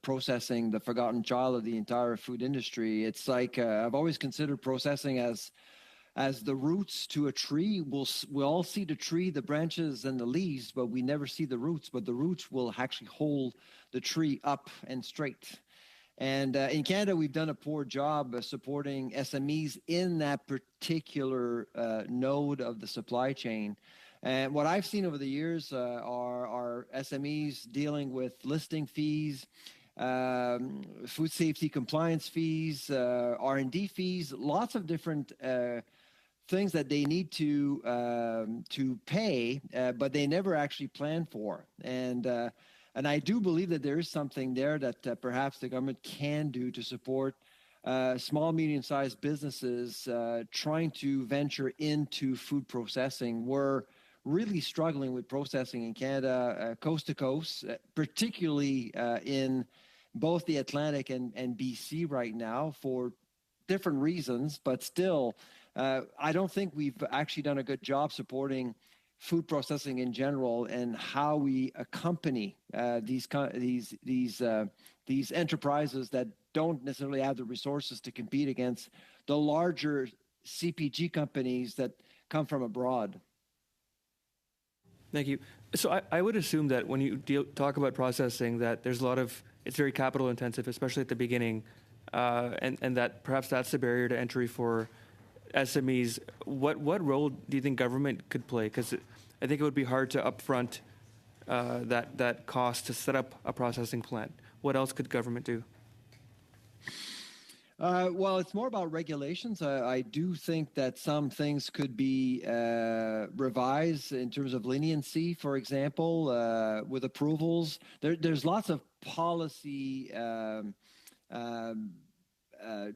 processing the forgotten child of the entire food industry. It's like I've always considered processing as the roots to a tree. We'll all see the tree, the branches, and the leaves, but we never see the roots. But the roots will actually hold the tree up and straight. And in Canada, we've done a poor job of supporting SMEs in that particular node of the supply chain. And what I've seen over the years are SMEs dealing with listing fees, food safety compliance fees, R&D fees, lots of different things that they need to pay, but they never actually plan for. And I do believe that there is something there that perhaps the government can do to support small, medium-sized businesses trying to venture into food processing. We're really struggling with processing in Canada, coast to coast, particularly in both the Atlantic and BC right now for different reasons. But still, I don't think we've actually done a good job supporting food processing in general and how we accompany these enterprises that don't necessarily have the resources to compete against the larger CPG companies that come from abroad. Thank you. So I would assume that when you talk about processing, that there's it's very capital intensive, especially at the beginning, and that perhaps that's the barrier to entry for SMEs. What role do you think government could play? Because I think it would be hard to upfront that cost to set up a processing plant. What else could government do? Well, it's more about regulations. I do think that some things could be revised in terms of leniency, for example, with approvals. There's lots of policy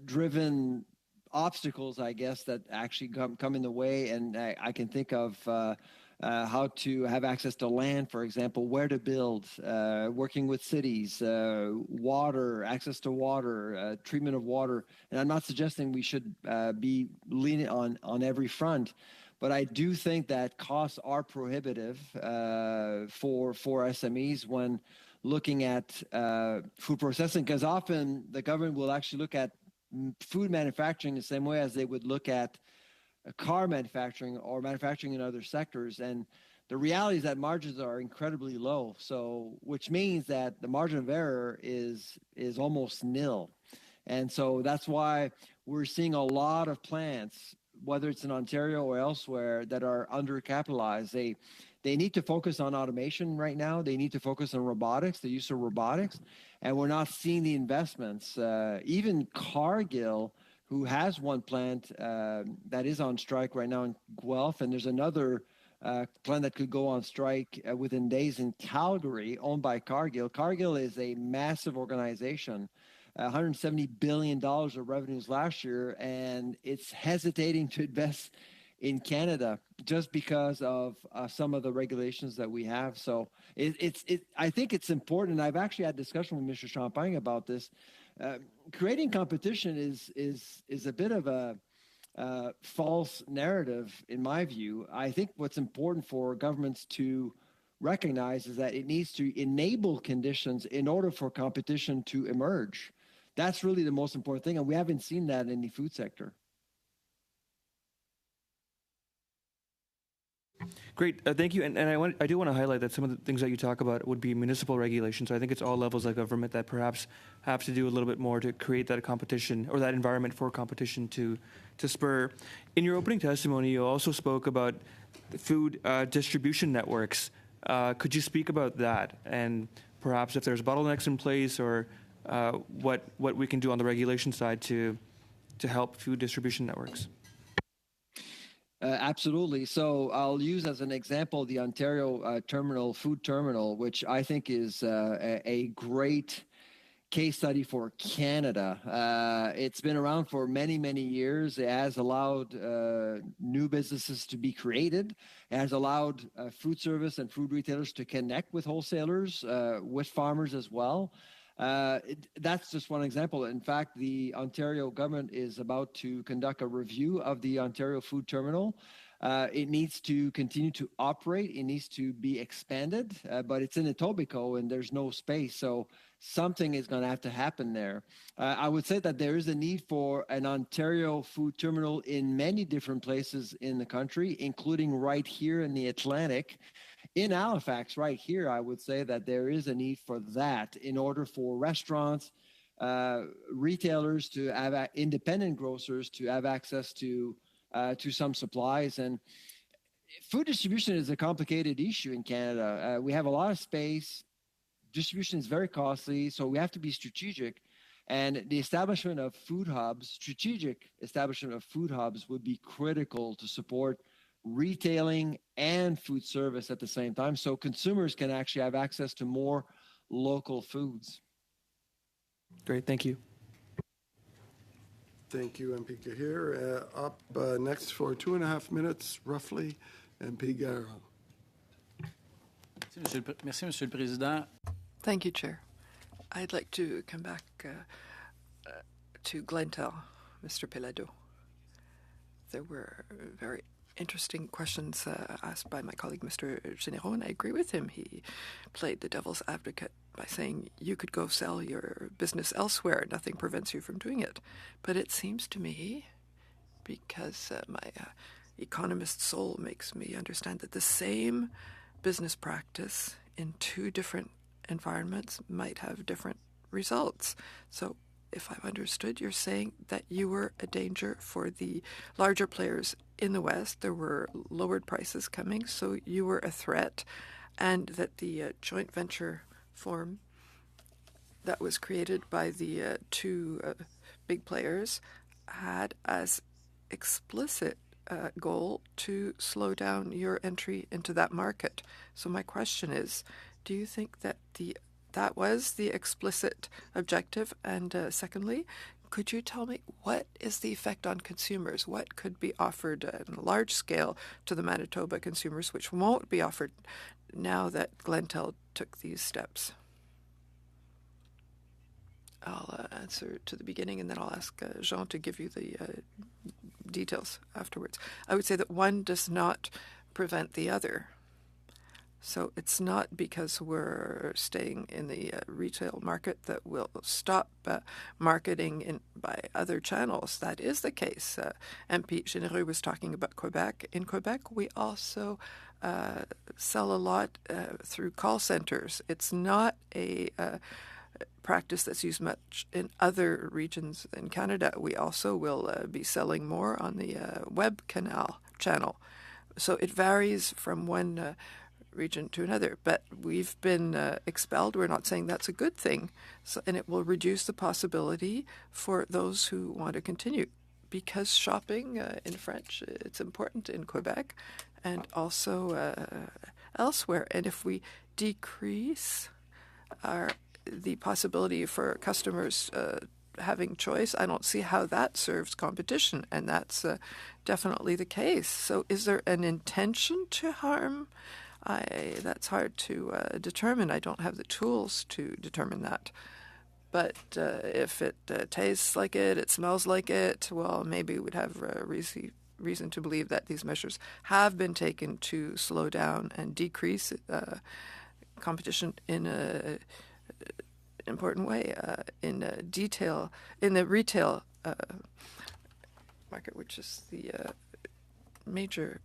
driven obstacles, I guess, that actually come in the way. And I can think of how to have access to land, for example, where to build, working with cities, water, access to water, treatment of water. And I'm not suggesting we should be lenient on every front, but I do think that costs are prohibitive for SMEs when looking at food processing, because often the government will actually look at food manufacturing the same way as they would look at car manufacturing or manufacturing in other sectors. And the reality is that margins are incredibly low. So, which means that the margin of error is almost nil. And so that's why we're seeing a lot of plants, whether it's in Ontario or elsewhere, that are undercapitalized. They need to focus on automation right now. They need to focus on robotics, the use of robotics. And we're not seeing the investments. Even Cargill, who has one plant that is on strike right now in Guelph, and there's another plant that could go on strike within days in Calgary, owned by Cargill. Cargill is a massive organization, $170 billion of revenues last year, and it's hesitating to invest in Canada just because of some of the regulations that we have. So I think it's important. I've actually had discussion with Mr. Champagne about this. Creating competition is a bit of a false narrative, in my view. I think what's important for governments to recognize is that it needs to enable conditions in order for competition to emerge. That's really the most important thing, and we haven't seen that in the food sector. Great, thank you. And I do want to highlight that some of the things that you talk about would be municipal regulation. So I think it's all levels of government that perhaps have to do a little bit more to create that competition or that environment for competition to spur. In your opening testimony, you also spoke about food distribution networks. Could you speak about that and perhaps if there's bottlenecks in place or what we can do on the regulation side to help food distribution networks? Absolutely. So I'll use as an example the Ontario food terminal, which I think is a great case study for Canada. It's been around for many, many years. It has allowed new businesses to be created. It has allowed food service and food retailers to connect with wholesalers, with farmers as well. That's just one example. In fact, the Ontario government is about to conduct a review of the Ontario food terminal. It needs to continue to operate. It needs to be expanded, but it's in Etobicoke and there's no space. So something is going to have to happen there. I would say that there is a need for an Ontario food terminal in many different places in the country, including right here in the Atlantic. In Halifax, right here, I would say that there is a need for that in order for restaurants, retailers to have independent grocers to have access to some supplies. And food distribution is a complicated issue in Canada. We have a lot of space. Distribution is very costly, so we have to be strategic. And the establishment of food hubs, strategic establishment of food hubs would be critical to support retailing and food service at the same time, so consumers can actually have access to more local foods. Great, thank you. Thank you, MP Kahir. Up next for 2.5 minutes, roughly, MP Garrel. Merci, Monsieur le Président. Thank you, Chair. I'd like to come back to Glentel, Mr. Pelado. There were very interesting questions asked by my colleague, Mr. Généraux, and I agree with him. He played the devil's advocate by saying you could go sell your business elsewhere. Nothing prevents you from doing it. But it seems to me, because my economist soul makes me understand that the same business practice in two different environments might have different results. So if I've understood, you're saying that you were a danger for the larger players in the West. There were lowered prices coming, so you were a threat, and that the joint venture form that was created by the two big players had as explicit goal to slow down your entry into that market. So my question is, do you think that that was the explicit objective? And secondly, could you tell me what is the effect on consumers? What could be offered on a large scale to the Manitoba consumers, which won't be offered now that Glentel took these steps? I'll answer to the beginning, and then I'll ask Jean to give you the details afterwards. I would say that one does not prevent the other. So it's not because we're staying in the retail market that we'll stop marketing by other channels. That is the case. MP Généreux was talking about Quebec. In Quebec, we also sell a lot through call centers. It's not a practice that's used much in other regions in Canada. We also will be selling more on the web channel. So it varies from one region to another, but we've been expelled. We're not saying that's a good thing, and it will reduce the possibility for those who want to continue, because shopping in French, it's important in Quebec and also elsewhere. And if we decrease the possibility for customers having choice, I don't see how that serves competition, and that's definitely the case. So is there an intention to harm? That's hard to determine. I don't have the tools to determine that. But if it tastes like it, it smells like it, well, maybe we'd have reason to believe that these measures have been taken to slow down and decrease competition in a important way in the retail market, which is the major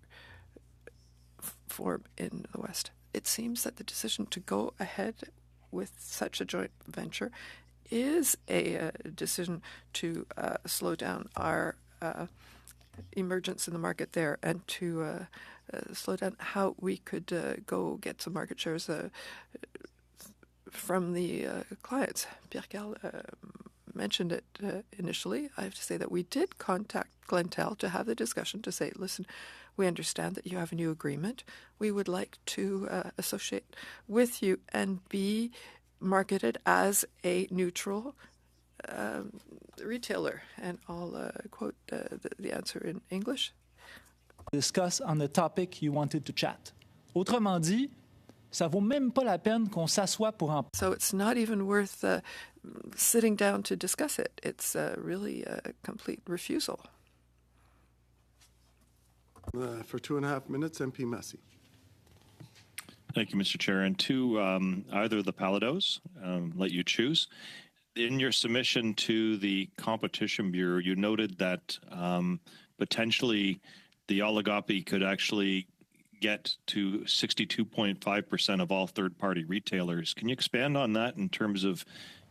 form in the West. It seems that the decision to go ahead with such a joint venture is a decision to slow down our emergence in the market there and to slow down how we could go get some market shares from the clients. Pierre-Carl mentioned it initially. I have to say that we did contact Glentel to have the discussion to say, listen, we understand that you have a new agreement. We would like to associate with you and be marketed as a neutral retailer. And I'll quote the answer in English. Discuss on the topic you wanted to chat. Autrement dit, ça vaut même pas la peine qu'on s'assoie pour en. So it's not even worth sitting down to discuss it. It's really a complete refusal. For 2.5 minutes, MP Massey. Thank you, Mr. Chair. And to either of the Palados, let you choose. In your submission to the Competition Bureau, you noted that potentially the oligopoly could actually get to 62.5% of all third-party retailers. Can you expand on that in terms of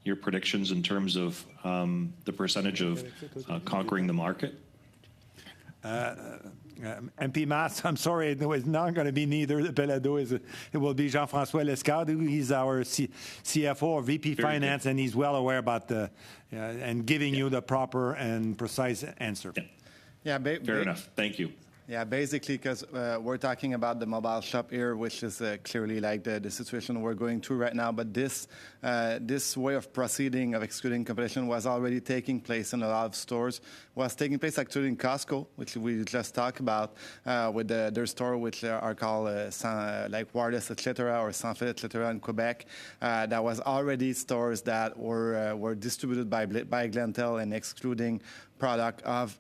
your predictions, in terms of the percentage of conquering the market? MP Mass, I'm sorry, it's not going to be neither the Pelado. It will be Jean-François Lescard. He's our CFO or VP Very Finance, good. and he's well aware about and giving you the proper and precise answer. Yeah. Yeah, Fair enough. Thank you. Yeah, basically, because we're talking about the mobile shop here, which is clearly like the situation we're going through right now. But this way of proceeding, of excluding competition, was already taking place in a lot of stores. Was taking place actually in Costco, which we just talked about, with their store, which are called like Wireless, etc., or Sans Fil, etc., in Quebec. That was already stores that were distributed by Glentel and excluding product of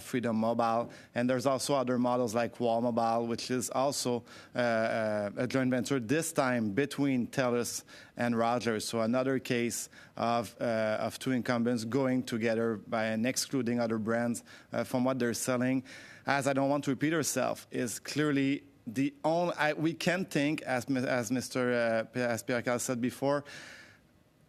Freedom Mobile. And there's also other models like Wall Mobile, which is also a joint venture, this time between TELUS and Rogers. So another case of two incumbents going together and excluding other brands from what they're selling. As I don't want to repeat herself, is clearly the only, we can think, as Pierre-Carl said before,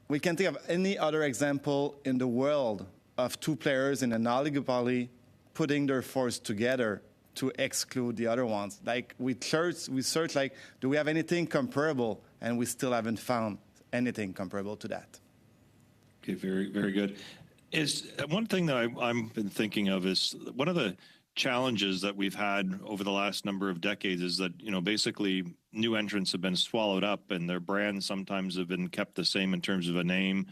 we can think of any other example in the world of two players in an oligopoly putting their force together to exclude the other ones. Like we search like, do we have anything comparable? And we still haven't found anything comparable to that. Okay, very, very good. Is one thing that I've been thinking of is one of the challenges that we've had over the last number of decades is that, basically new entrants have been swallowed up and their brands sometimes have been kept the same in terms of a name,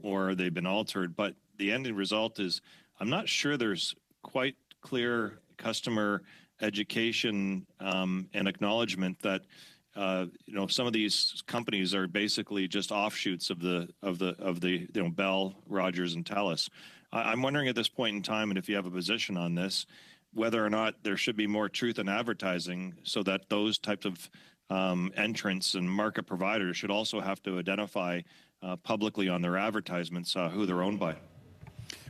or they've been altered. But the ending result is I'm not sure there's quite clear customer education and acknowledgement that some of these companies are basically just offshoots of the Bell, Rogers, and TELUS. I'm wondering at this point in time, and if you have a position on this, whether or not there should be more truth in advertising so that those types of entrants and market providers should also have to identify publicly on their advertisements who they're owned by.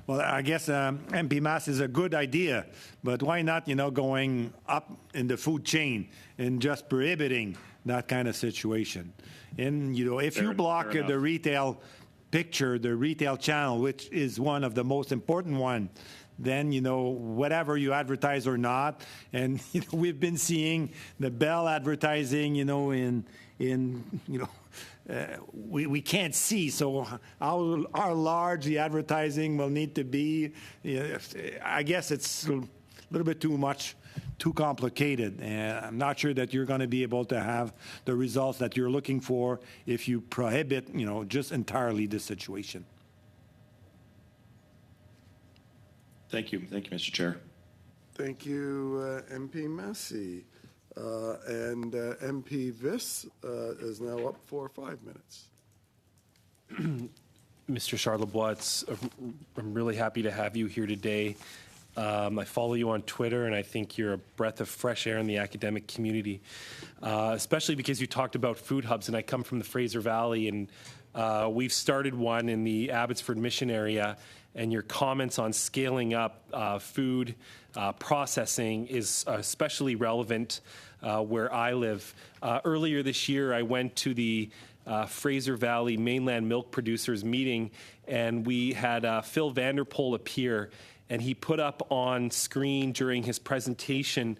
Well, I guess MP Mass is a good idea, but why not, going up in the food chain and just prohibiting that kind of situation? And, if you block the retail picture, the retail channel, which is one of the most important one, then, whatever you advertise or not, and, we've been seeing the Bell advertising, we can't see, so how large the advertising will need to be. I guess it's a little bit too complicated, and I'm not sure that you're going to be able to have the results that you're looking for if you prohibit, just entirely this situation. Thank you, Mr. Chair. Thank you, MP Massey. And MP Viss is now up for 5 minutes. Mr. Charlebois, I'm really happy to have you here today. I follow you on Twitter, and I think you're a breath of fresh air in the academic community, especially because you talked about food hubs, and I come from the Fraser Valley, and we've started one in the Abbotsford Mission area, and your comments on scaling up food processing is especially relevant where I live. Earlier this year, I went to the Fraser Valley Mainland Milk Producers meeting, and we had Phil Vanderpool appear, and he put up on screen during his presentation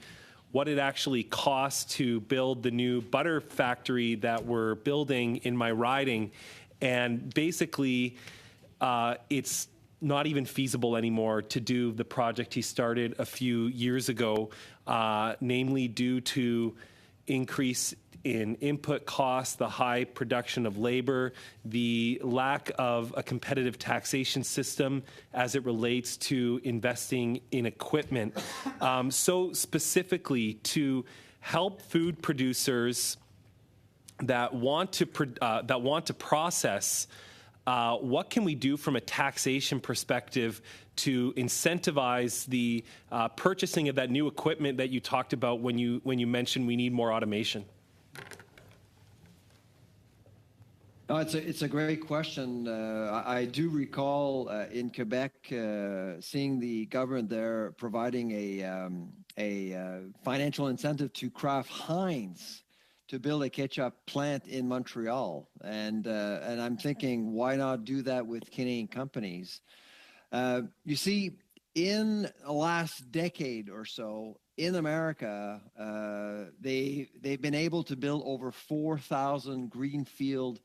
what it actually costs to build the new butter factory that we're building in my riding. And basically, it's not even feasible anymore to do the project he started a few years ago, namely due to increase in input costs, the high production of labor, the lack of a competitive taxation system as it relates to investing in equipment. So specifically, to help food producers that want to process, what can we do from a taxation perspective to incentivize the purchasing of that new equipment that you talked about when you mentioned we need more automation? No, it's a great question. I do recall in Quebec seeing the government there providing a financial incentive to Kraft Heinz to build a ketchup plant in Montreal, and I'm thinking, why not do that with Canadian companies? You see, in the last decade or so, in America, they've been able to build over 4,000 greenfield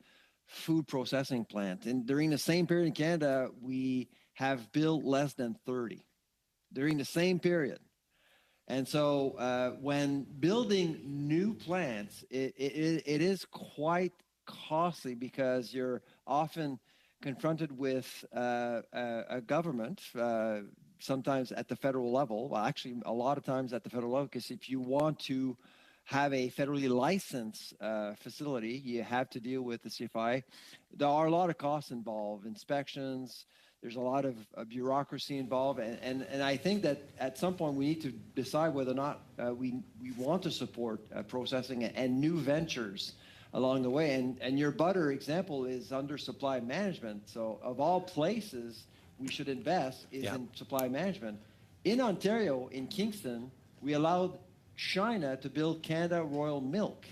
food processing plants, and during the same period in Canada, we have built less than 30 during the same period. And so when building new plants, it is quite costly because you're often confronted with a government, sometimes at the federal level, well, actually a lot of times at the federal level, because if you want to have a federally licensed facility, you have to deal with the CFI. There are a lot of costs involved, inspections. There's a lot of bureaucracy involved, and I think that at some point we need to decide whether or not we want to support processing and new ventures along the way. And your butter example is under supply management. So of all places we should invest is in supply management. In Ontario, in Kingston, we allowed China to build Canada Royal Milk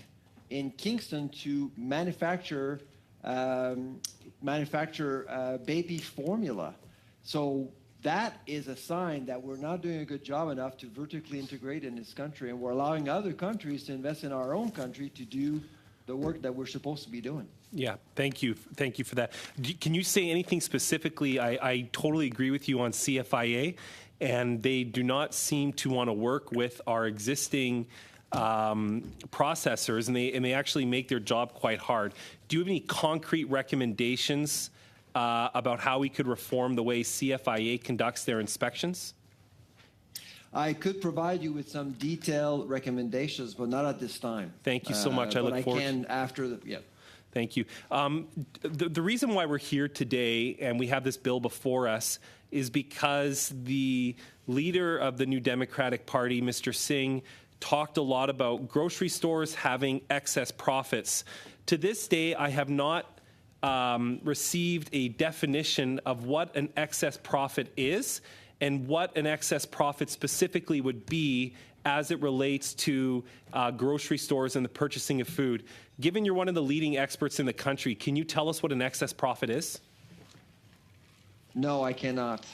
in Kingston to manufacture baby formula. So that is a sign that we're not doing a good job enough to vertically integrate in this country, and we're allowing other countries to invest in our own country to do the work that we're supposed to be doing. Yeah, thank you for that. Can you say anything specifically? I totally agree with you on CFIA, and they do not seem to want to work with our existing processors, and they actually make their job quite hard. Do you have any concrete recommendations about how we could reform the way CFIA conducts their inspections? I could provide you with some detailed recommendations, but not at this time. Thank you so much. I look forward. But I can after the. Yeah. Thank you. The reason why we're here today and we have this bill before us is because the leader of the New Democratic Party, Mr. Singh, talked a lot about grocery stores having excess profits. To this day, I have not received a definition of what an excess profit is and what an excess profit specifically would be as it relates to grocery stores and the purchasing of food. Given you're one of the leading experts in the country, can you tell us what an excess profit is? No, I cannot.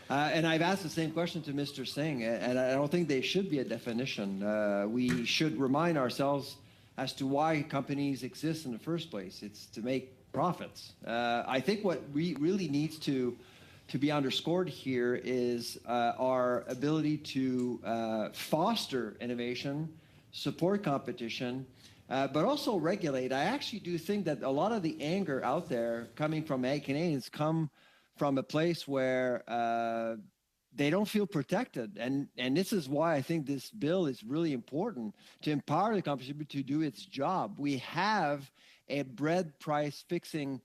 And I've asked the same question to Mr. Singh, and I don't think there should be a definition. We should remind ourselves as to why companies exist in the first place. It's to make profits. I think what really needs to be underscored here is our ability to foster innovation, support competition, but also regulate. I actually do think that a lot of the anger out there coming from Canadians come from a place where they don't feel protected. And this is why I think this bill is really important, to empower the company to do its job. We have a bread price fixing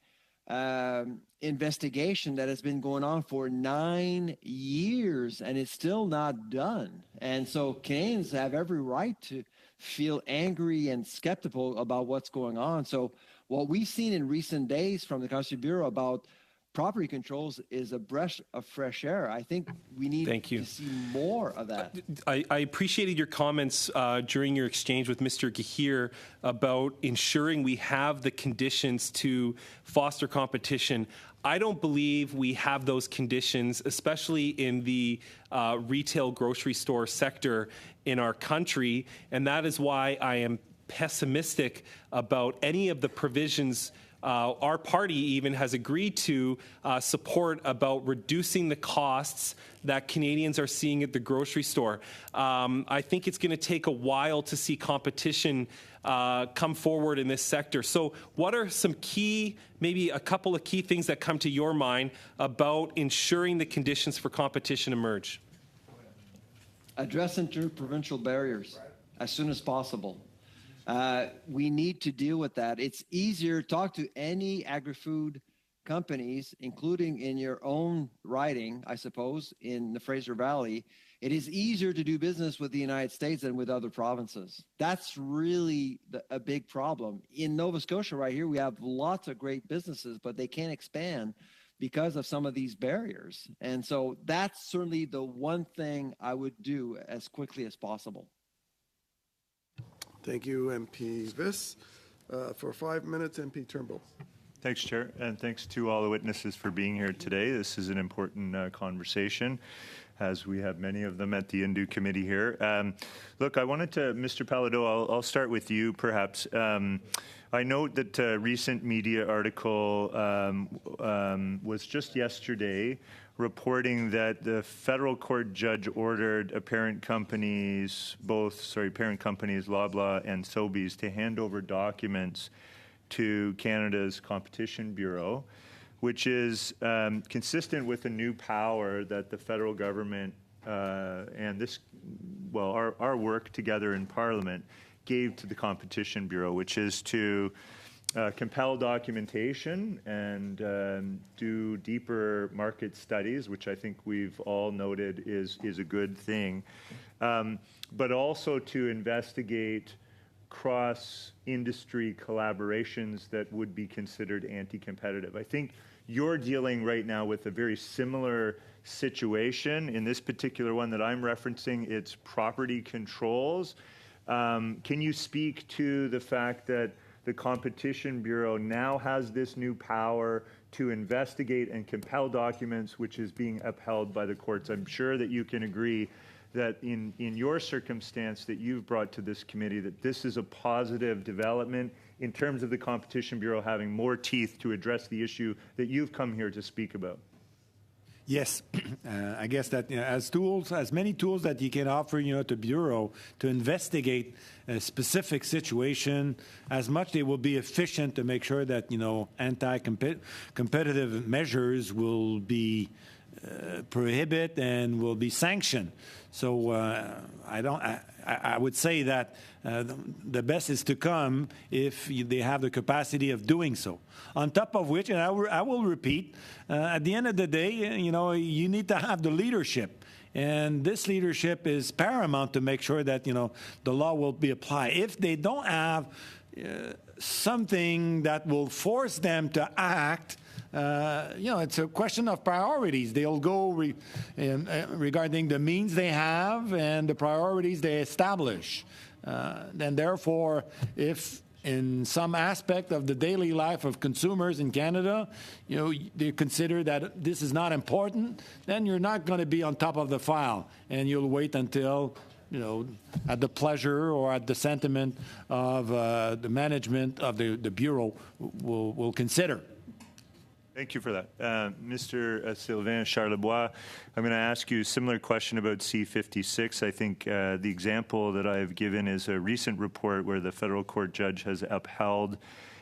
investigation that has been going on for 9 years, and it's still not done. And so Canadians have every right to feel angry and skeptical about what's going on. So what we've seen in recent days from the Constitution Bureau about property controls is a breath of fresh air. I think we need to see more of that. I appreciated your comments during your exchange with Mr. Gahir about ensuring we have the conditions to foster competition. I don't believe we have those conditions, especially in the retail grocery store sector in our country, and that is why I am pessimistic about any of the provisions our party even has agreed to support about reducing the costs that Canadians are seeing at the grocery store. I think it's going to take a while to see competition come forward in this sector. So what are some key, maybe a couple of key things that come to your mind about ensuring the conditions for competition emerge? Address interprovincial barriers as soon as possible. We need to deal with that. It's easier, talk to any agri-food companies, including in your own riding, I suppose, in the Fraser Valley. It is easier to do business with the United States than with other provinces. That's really a big problem. In Nova Scotia right here, we have lots of great businesses, but they can't expand because of some of these barriers. And so that's certainly the one thing I would do as quickly as possible. Thank you, MP Viss. For 5 minutes, MP Turnbull. Thanks, Chair, and thanks to all the witnesses for being here today. This is an important conversation, as we have many of them at the INDU committee here. Look, I wanted to, Mr. Pallado, I'll start with you, perhaps. I note that a recent media article was just yesterday reporting that the federal court judge ordered parent companies, Loblaw and Sobeys, to hand over documents to Canada's Competition Bureau, which is consistent with a new power that the federal government and our work together in Parliament gave to the Competition Bureau, which is to compel documentation and do deeper market studies, which I think we've all noted is a good thing, but also to investigate cross-industry collaborations that would be considered anti-competitive. I think you're dealing right now with a very similar situation. In this particular one that I'm referencing, it's property controls. Can you speak to the fact that the Competition Bureau now has this new power to investigate and compel documents, which is being upheld by the courts? I'm sure that you can agree that in your circumstance that you've brought to this committee, that this is a positive development in terms of the Competition Bureau having more teeth to address the issue that you've come here to speak about. Yes, I guess that as many tools that you can offer, to Bureau to investigate a specific situation, as much they will be efficient to make sure that anti-competitive measures will be prohibit and will be sanctioned. So I would say that the best is to come if they have the capacity of doing so. On top of which, and I will repeat, at the end of the day, you need to have the leadership. And this leadership is paramount to make sure that, the law will be applied. If they don't have something that will force them to act, it's a question of priorities. They'll go regarding the means they have and the priorities they establish. And therefore, if in some aspect of the daily life of consumers in Canada, they consider that this is not important, then you're not going to be on top of the file, and you'll wait until at the pleasure or at the sentiment of the management of the Bureau will consider. Thank you for that. Mr. Sylvain Charlebois, I'm going to ask you a similar question about C-56. I think the example that I've given is a recent report where the federal court judge has upheld,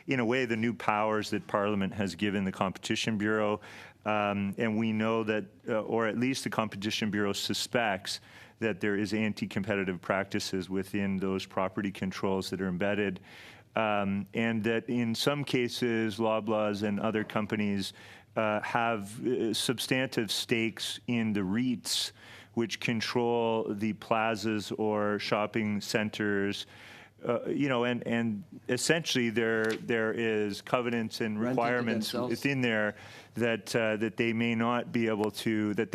in a way, the new powers that Parliament has given the Competition Bureau. And we know that, or at least the Competition Bureau suspects, that there is anti-competitive practices within those property controls that are embedded. and that in some cases, Loblaws and other companies have substantive stakes in the REITs, which control the plazas or shopping centers. And essentially there is covenants and requirements within there that they may not be able to, that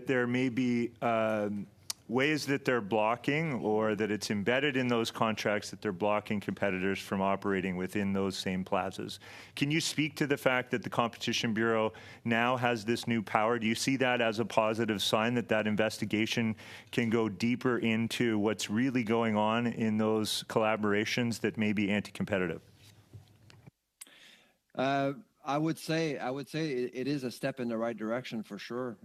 there may be ways that they're blocking, or that it's embedded in those contracts that they're blocking competitors from operating within those same plazas. Can you speak to the fact that the Competition Bureau now has this new power? Do you see that as a positive sign that investigation can go deeper into what's really going on in those collaborations that may be anti-competitive? I would say it is a step in the right direction for sure.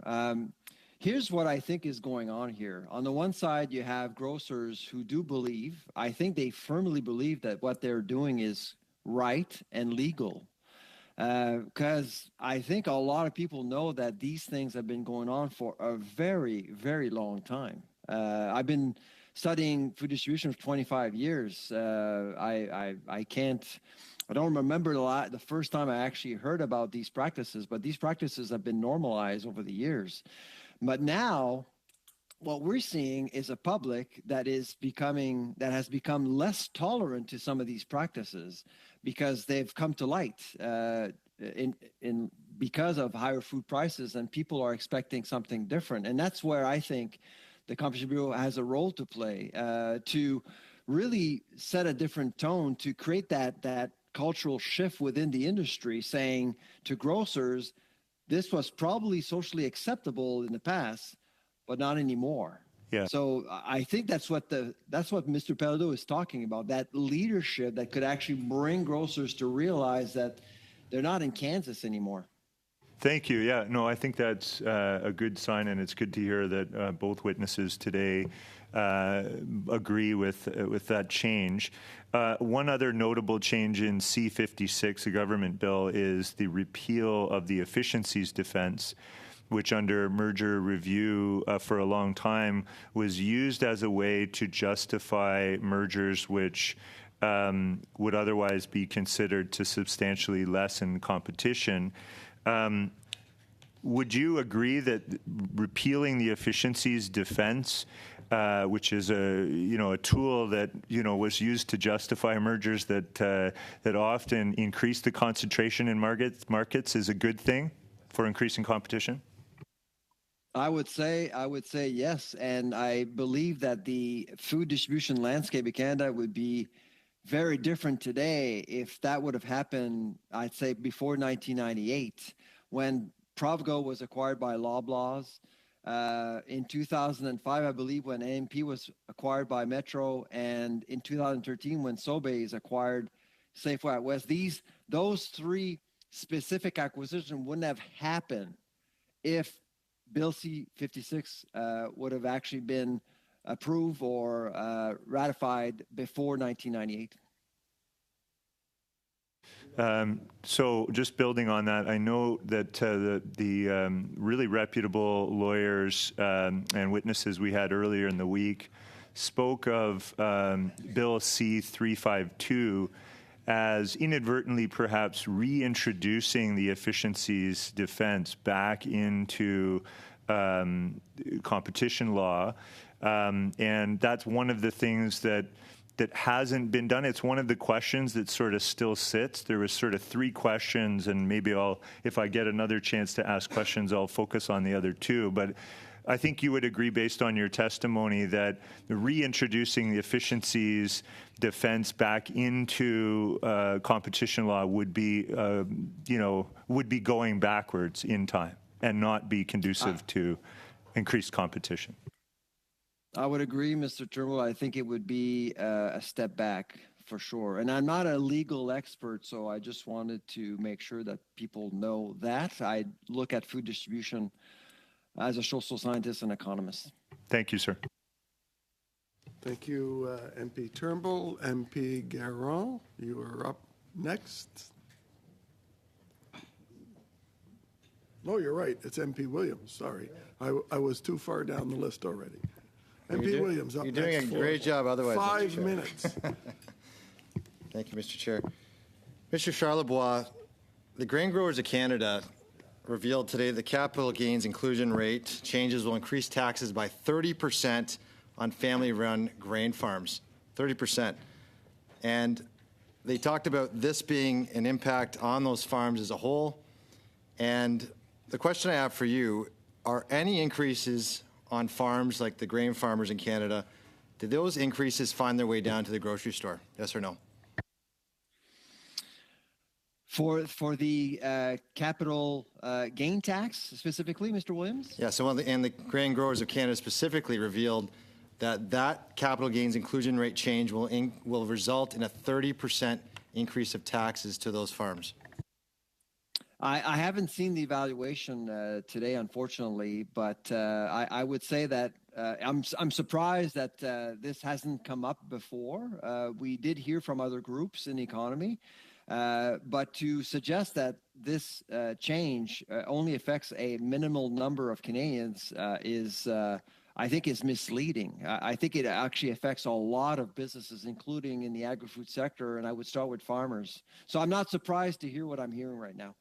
Here's what I think is going on here. On the one side, you have grocers who do believe, I think they firmly believe, that what they're doing is right and legal. Because I think a lot of people know that these things have been going on for a very, very long time. I've been studying food distribution for 25 years. I don't remember the first time I actually heard about these practices, but these practices have been normalized over the years. But now, what we're seeing is a public that has become less tolerant to some of these practices because they've come to light because of higher food prices, and people are expecting something different. And that's where I think the Competition Bureau has a role to play to really set a different tone, to create that cultural shift within the industry, saying to grocers, this was probably socially acceptable in the past, but not anymore. Yeah. So I think that's what Mr. Pellado is talking about, that leadership that could actually bring grocers to realize that they're not in Kansas anymore. Thank you. Yeah, no, I think that's a good sign, and it's good to hear that both witnesses today agree with that change. One other notable change in C-56, the government bill, is the repeal of the efficiencies defense, which under merger review for a long time was used as a way to justify mergers which would otherwise be considered to substantially lessen competition. Would you agree that repealing the efficiencies defense, which is a tool that was used to justify mergers that often increase the concentration in markets, is a good thing for increasing competition? I would say yes, and I believe that the food distribution landscape in Canada would be very different today if that would have happened, I'd say, before 1998, when Provigo was acquired by Loblaws. In 2005, I believe, when AMP was acquired by Metro, and in 2013, when Sobeys acquired Safeway out West. Those three specific acquisitions wouldn't have happened if Bill C-56 would have actually been approved or ratified before 1998. So just building on that, I know that the really reputable lawyers and witnesses we had earlier in the week spoke of Bill C-352 as inadvertently perhaps reintroducing the efficiencies defense back into competition law. And that's one of the things that hasn't been done. It's one of the questions that sort of still sits. There was sort of three questions, and maybe if I get another chance to ask questions, I'll focus on the other two. But I think you would agree, based on your testimony, that reintroducing the efficiencies defense back into competition law would be going backwards in time and not be conducive to increased competition. I would agree, Mr. Turnbull. I think it would be a step back for sure. And I'm not a legal expert, so I just wanted to make sure that people know that. I look at food distribution as a social scientist and economist. Thank you, sir. Thank you, MP Turnbull. MP Garron, you are up next. No, you're right. It's MP Williams. Sorry. I was too far down the list already. MP Williams up next. You're doing a great job otherwise. 5 minutes. Thank you, Mr. Chair. Mr. Charlebois, the Grain Growers of Canada revealed today the capital gains inclusion rate changes will increase taxes by 30% on family-run grain farms, 30%. And they talked about this being an impact on those farms as a whole. And the question I have for you, are any increases on farms like the grain farmers in Canada, did those increases find their way down to the grocery store? Yes or no? For the capital gain tax specifically, Mr. Williams? Yeah, so and the Grain Growers of Canada specifically revealed that capital gains inclusion rate change will result in a 30% increase of taxes to those farms. I haven't seen the evaluation today, unfortunately, but I would say that I'm surprised that this hasn't come up before. We did hear from other groups in the economy, but to suggest that this change only affects a minimal number of Canadians I think is misleading. I think it actually affects a lot of businesses, including in the agri-food sector, and I would start with farmers. So I'm not surprised to hear what I'm hearing right now.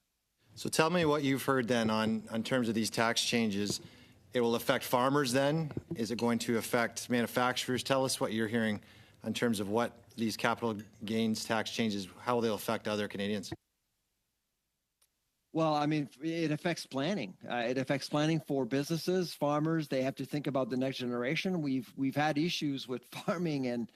So tell me what you've heard then on terms of these tax changes. It will affect farmers then? Is it going to affect manufacturers? Tell us what you're hearing in terms of what these capital gains tax changes, how they'll affect other Canadians. Well, I mean, it affects planning. It affects planning for businesses, farmers. They have to think about the next generation. We've had issues with farming and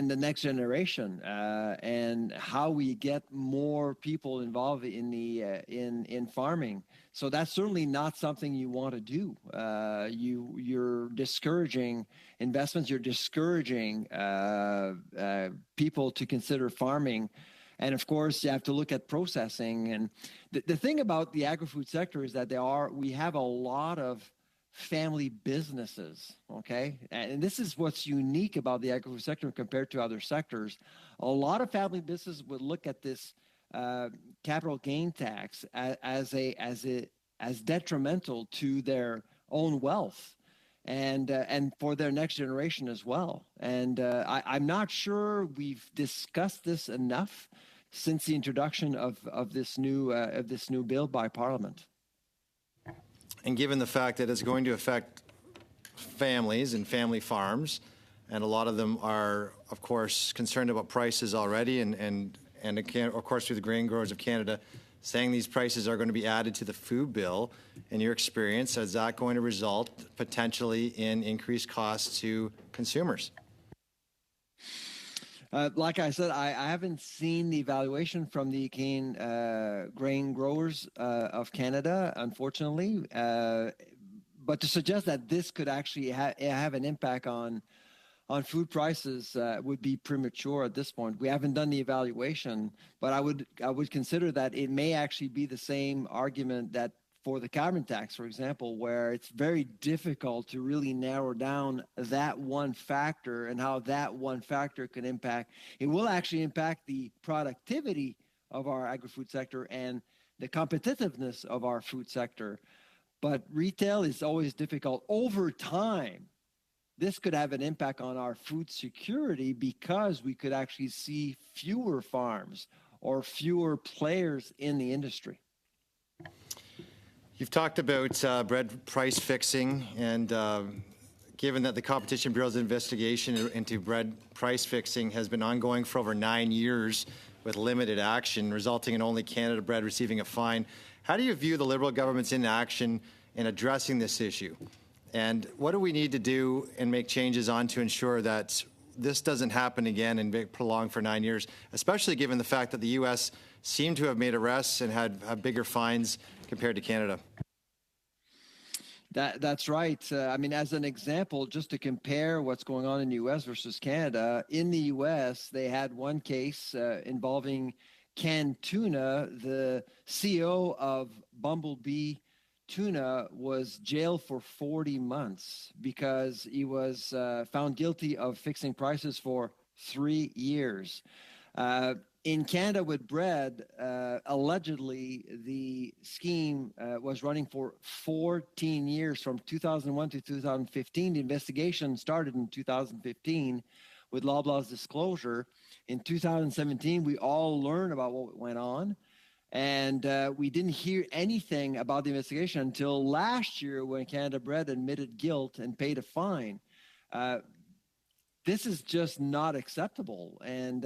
the next generation, and how we get more people involved in the in farming. So that's certainly not something you want to do. You're discouraging investments. You're discouraging people to consider farming. And of course, you have to look at processing. And the thing about the agri-food sector is that we have a lot of family businesses, okay? And this is what's unique about the agri-food sector compared to other sectors. A lot of family businesses would look at this capital gain tax as detrimental to their own wealth and for their next generation as well. And I'm not sure we've discussed this enough since the introduction of this new bill by Parliament. And given the fact that it's going to affect families and family farms, and a lot of them are, of course, concerned about prices already, and of course, through the Grain Growers of Canada, saying these prices are going to be added to the food bill. In your experience, is that going to result potentially in increased costs to consumers? Like I said, I haven't seen the evaluation from the Grain Growers of Canada, unfortunately. But to suggest that this could actually have an impact on food prices would be premature at this point. We haven't done the evaluation, but I would consider that it may actually be the same argument that for the carbon tax, for example, where it's very difficult to really narrow down that one factor and how that one factor can impact. It will actually impact the productivity of our agri-food sector and the competitiveness of our food sector. But retail is always difficult. Over time, this could have an impact on our food security because we could actually see fewer farms or fewer players in the industry. You've talked about bread price fixing, and given that the Competition Bureau's investigation into bread price fixing has been ongoing for over 9 years with limited action, resulting in only Canada Bread receiving a fine, how do you view the Liberal government's inaction in addressing this issue? And what do we need to do and make changes on to ensure that this doesn't happen again and be prolonged for 9 years, especially given the fact that the U.S. seemed to have made arrests and had bigger fines compared to Canada? That's right. I mean, as an example, just to compare what's going on in the U.S. versus Canada, in the U.S., they had one case involving canned tuna. The CEO of Bumblebee Tuna was jailed for 40 months because he was found guilty of fixing prices for 3 years. In Canada with bread, allegedly the scheme was running for 14 years from 2001 to 2015. The investigation started in 2015 with Loblaw's disclosure. in 2017, we all learned about what went on. And we didn't hear anything about the investigation until last year when Canada Bread admitted guilt and paid a fine. This is just not acceptable. And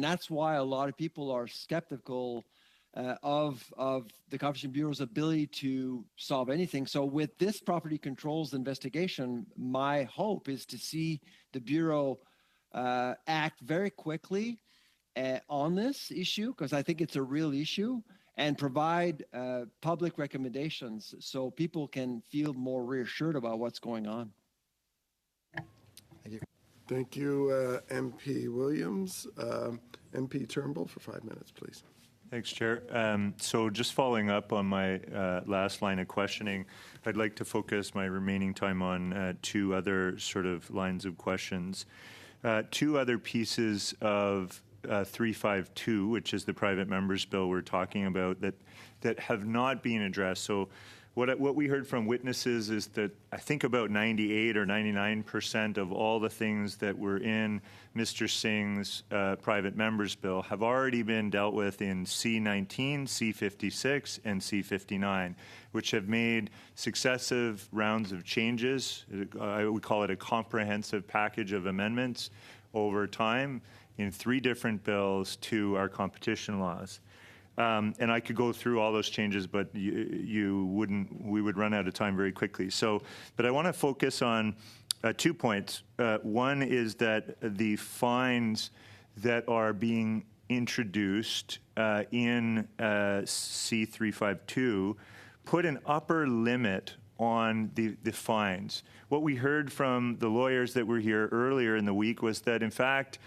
that's why a lot of people are skeptical of the Competition Bureau's ability to solve anything. So with this property controls investigation, my hope is to see the Bureau act very quickly on this issue, because I think it's a real issue, and provide public recommendations so people can feel more reassured about what's going on. Thank you. Thank you, MP Williams. MP Turnbull for 5 minutes, please. Thanks, Chair. So just following up on my last line of questioning, I'd like to focus my remaining time on two other sort of lines of questions. Two other pieces of 352, which is the private members bill we're talking about, that have not been addressed. So what we heard from witnesses is that I think about 98 or 99% of all the things that were in Mr. Singh's private members bill have already been dealt with in C19, C56, and C59, which have made successive rounds of changes. I would call it a comprehensive package of amendments over time in 3 different bills to our competition laws. And I could go through all those changes, but we would run out of time very quickly. But I want to focus on 2 points. One is that the fines that are being introduced in C352 put an upper limit on the fines. What we heard from the lawyers that were here earlier in the week was that, in fact,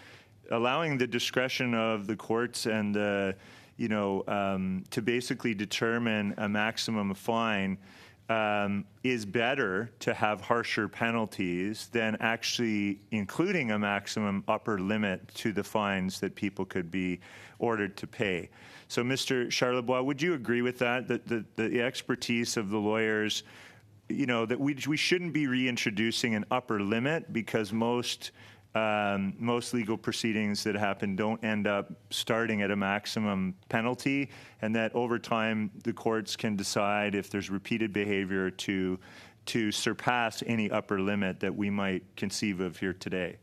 allowing the discretion of the courts and to basically determine a maximum fine is better to have harsher penalties than actually including a maximum upper limit to the fines that people could be ordered to pay. So, Mr. Charlebois, would you agree with that, that the expertise of the lawyers, that we shouldn't be reintroducing an upper limit because most legal proceedings that happen don't end up starting at a maximum penalty, and that over time the courts can decide if there's repeated behavior to surpass any upper limit that we might conceive of here today?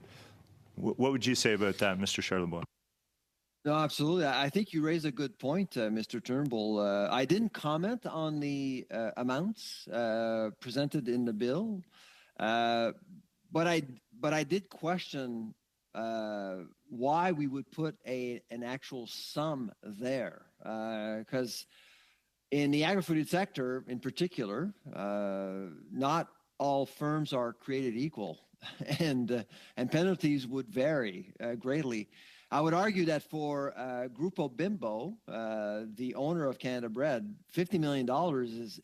What would you say about that, Mr. Charlebois? No, absolutely. I think you raise a good point, Mr. Turnbull. I didn't comment on the amounts presented in the bill, but I did question why we would put an actual sum there, because in the agri-food sector in particular, not all firms are created equal, and penalties would vary greatly. I would argue that for Grupo Bimbo, the owner of Canada Bread, $50 million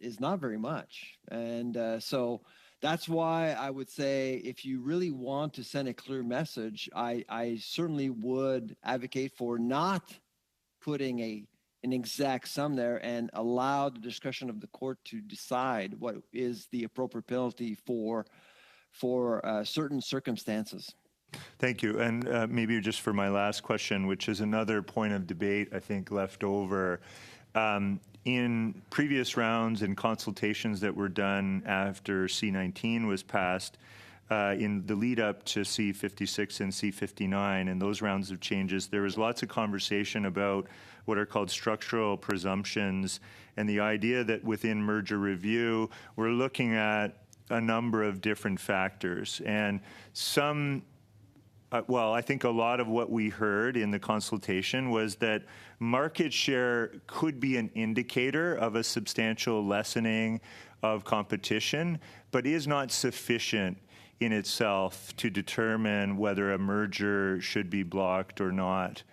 is not very much. And so that's why I would say if you really want to send a clear message, I certainly would advocate for not putting an exact sum there and allow the discretion of the court to decide what is the appropriate penalty for certain circumstances. Thank you. And maybe just for my last question, which is another point of debate, I think, left over. In previous rounds and consultations that were done after C19 was passed, in the lead up to C56 and C59 and those rounds of changes, there was lots of conversation about what are called structural presumptions and the idea that within merger review, we're looking at a number of different factors. And I think a lot of what we heard in the consultation was that market share could be an indicator of a substantial lessening of competition, but is not sufficient in itself to determine whether a merger should be blocked or not.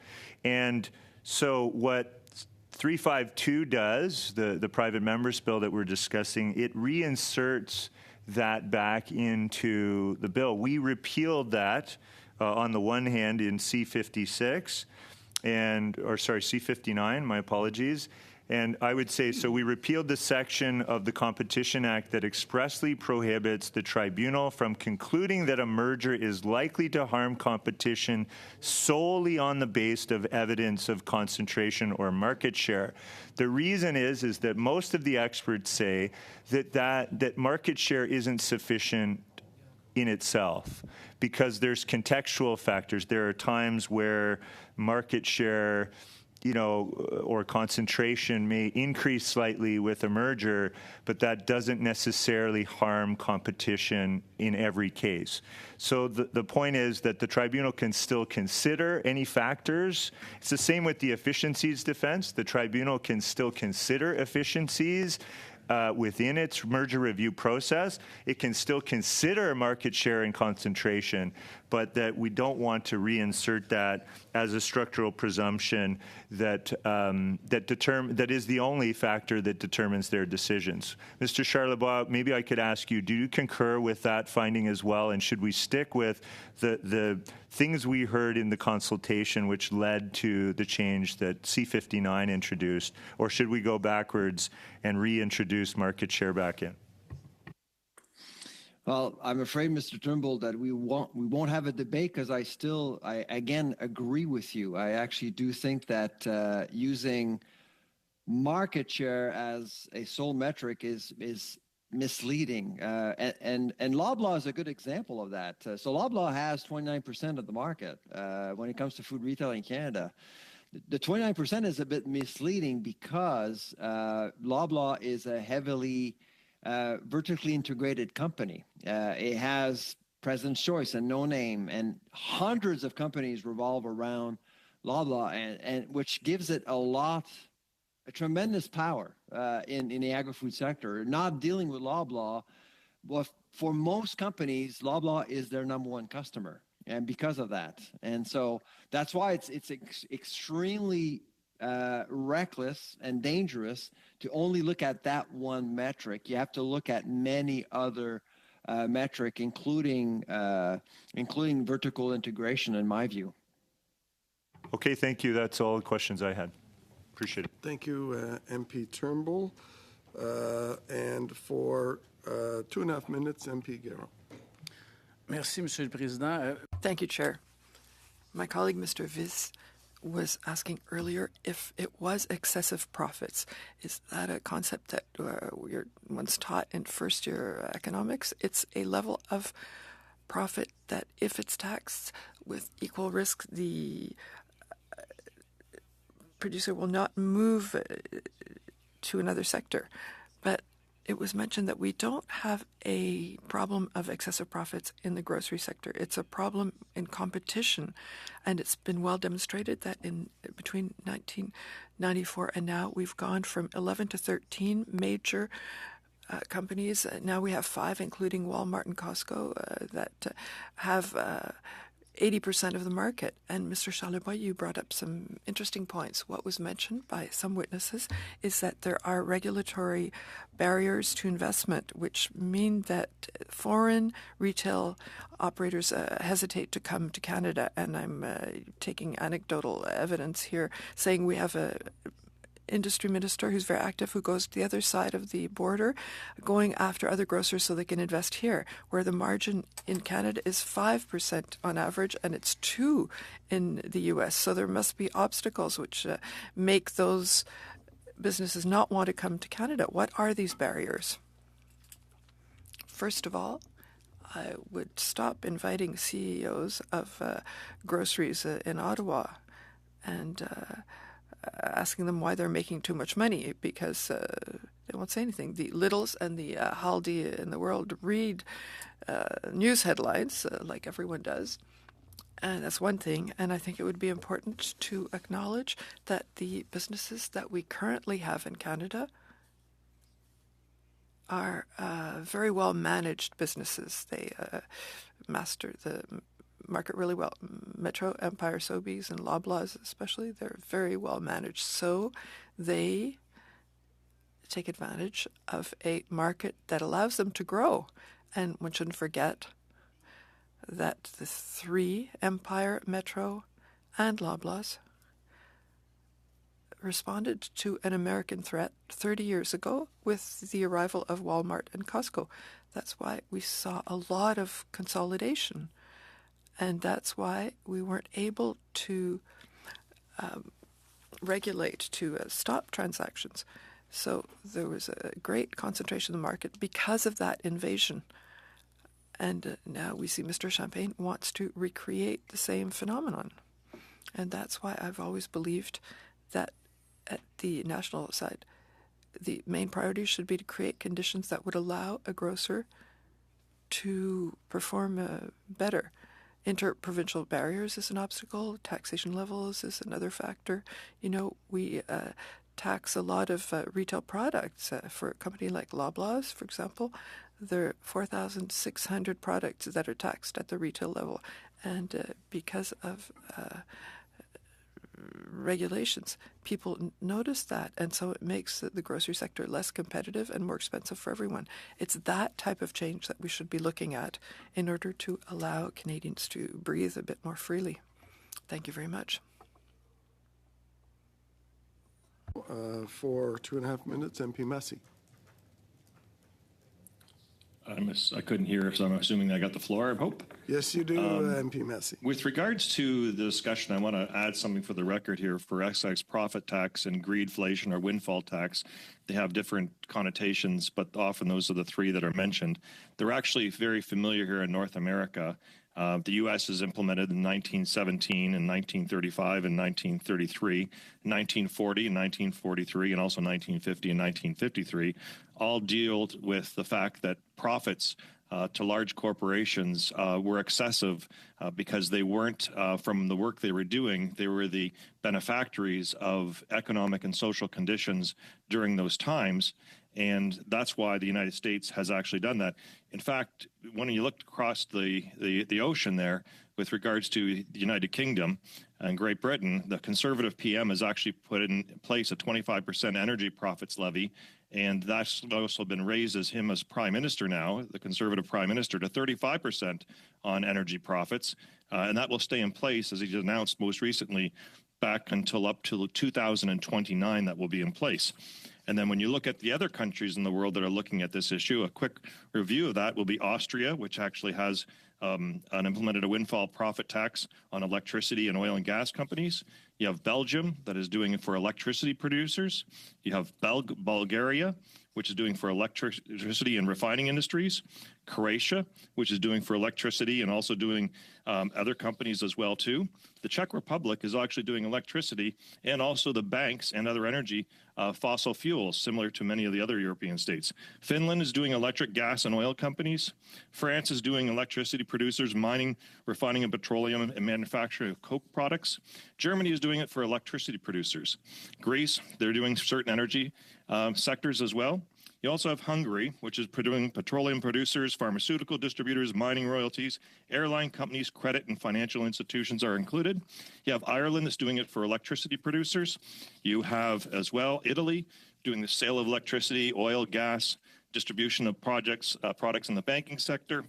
And so what 352 does, the private members bill that we're discussing, it reinserts that back into the bill. We repealed that on the one hand in C59, my apologies, And I would say, so we repealed the section of the Competition Act that expressly prohibits the tribunal from concluding that a merger is likely to harm competition solely on the basis of evidence of concentration or market share. The reason is that most of the experts say that market share isn't sufficient in itself, because there's contextual factors. There are times where market share, or concentration may increase slightly with a merger, but that doesn't necessarily harm competition in every case. So the point is that the tribunal can still consider any factors. It's the same with the efficiencies defense. The tribunal can still consider efficiencies within its merger review process. It can still consider market share and concentration, but that we don't want to reinsert that as a structural presumption that that is the only factor that determines their decisions. Mr. Charlebois, maybe I could ask you, do you concur with that finding as well? And should we stick with the things we heard in the consultation which led to the change that C-59 introduced, or should we go backwards and reintroduce market share back in? Well, I'm afraid, Mr. Turnbull, that we won't have a debate, because I again agree with you. I actually do think that using market share as a sole metric is misleading, and Loblaw is a good example of that. So Loblaw has 29% of the market when it comes to food retail in Canada. The 29% is a bit misleading because Loblaw is a heavily vertically integrated company. It has President's Choice and No Name, and hundreds of companies revolve around Loblaw, and which gives it a tremendous power in the agri-food sector. Not dealing with Loblaw, well, for most companies, Loblaw is their number one customer, and because of that, and so that's why it's extremely reckless and dangerous to only look at that one metric. You have to look at many other metric, including vertical integration, in my view. Okay, thank you. That's all the questions I had. Appreciate it. Thank you, MP Turnbull. And for 2.5 minutes, MP Guérin. Merci, Monsieur le Président. Thank you, Chair. My colleague, Mr. Viz, was asking earlier if it was excessive profits. Is that a concept that we were once taught in first-year economics? It's a level of profit that, if it's taxed with equal risk, the producer will not move to another sector. But it was mentioned that we don't have a problem of excessive profits in the grocery sector. It's a problem in competition, and it's been well demonstrated that between 1994 and now, we've gone from 11 to 13 major companies. Now we have 5, including Walmart and Costco, that have 80% of the market. And Mr. Charlebois, you brought up some interesting points. What was mentioned by some witnesses is that there are regulatory barriers to investment, which mean that foreign retail operators hesitate to come to Canada. And I'm taking anecdotal evidence here, saying we have a industry minister who's very active, who goes to the other side of the border, going after other grocers so they can invest here, where the margin in Canada is 5% on average, and it's 2% in the U.S. So there must be obstacles which make those businesses not want to come to Canada. What are these barriers? First of all, I would stop inviting CEOs of groceries in Ottawa and asking them why they're making too much money, because they won't say anything. The Lidls and the Aldi in the world read news headlines like everyone does, and that's one thing. And I think it would be important to acknowledge that the businesses that we currently have in Canada are very well managed businesses. They master the market really well. Metro, Empire, Sobeys, and Loblaws especially, they're very well managed. So they take advantage of a market that allows them to grow. And one shouldn't forget that the 3, Empire, Metro, and Loblaws, responded to an American threat 30 years ago with the arrival of Walmart and Costco. That's why we saw a lot of consolidation. And that's why we weren't able to regulate, to stop transactions. So there was a great concentration of the market because of that invasion. And now we see Mr. Champagne wants to recreate the same phenomenon. And that's why I've always believed that at the national side, the main priority should be to create conditions that would allow a grocer to perform better. Interprovincial barriers is an obstacle. Taxation levels is another factor. You know, we tax a lot of retail products. For a company like Loblaws, for example, there are 4,600 products that are taxed at the retail level. And because of regulations, people notice that, and so it makes the grocery sector less competitive and more expensive for everyone. It's that type of change that we should be looking at in order to allow Canadians to breathe a bit more freely. Thank you very much. For 2.5 minutes, MP Massey. I couldn't hear, so I'm assuming I got the floor, I hope. Yes, you do, MP Massey. With regards to the discussion, I want to add something for the record here. For excise profit tax and greedflation or windfall tax, they have different connotations, but often those are the three that are mentioned. They're actually very familiar here in North America. The U.S. is implemented in 1917 and 1935 and 1933, 1940 and 1943, and also 1950 and 1953, all deal with the fact that profits to large corporations were excessive because they weren't, from the work they were doing, they were the benefactories of economic and social conditions during those times. And that's why the United States has actually done that. In fact, when you looked across the ocean there, with regards to the United Kingdom and Great Britain, the Conservative PM has actually put in place a 25% energy profits levy, and that's also been raised as Prime Minister now, the Conservative Prime Minister, to 35% on energy profits, and that will stay in place, as he's announced most recently, back until up to 2029 that will be in place. And then when you look at the other countries in the world that are looking at this issue, a quick review of that will be Austria, which actually has implemented a windfall profit tax on electricity and oil and gas companies. You have Belgium that is doing it for electricity producers. You have Bulgaria, which is doing for electricity and refining industries. Croatia, which is doing for electricity and also doing other companies as well too. The Czech Republic is actually doing electricity and also the banks and other energy fossil fuels, similar to many of the other European states. Finland is doing electric, gas, and oil companies. France is doing electricity producers, mining, refining, and petroleum and manufacturing of coke products. Germany is doing it for electricity producers. Greece, they're doing certain energy sectors as well. You also have Hungary, which is doing petroleum producers, pharmaceutical distributors, mining royalties, airline companies, credit and financial institutions are included. You have Ireland that's doing it for electricity producers. You have as well Italy doing the sale of electricity, oil, gas, distribution of products in the banking sector.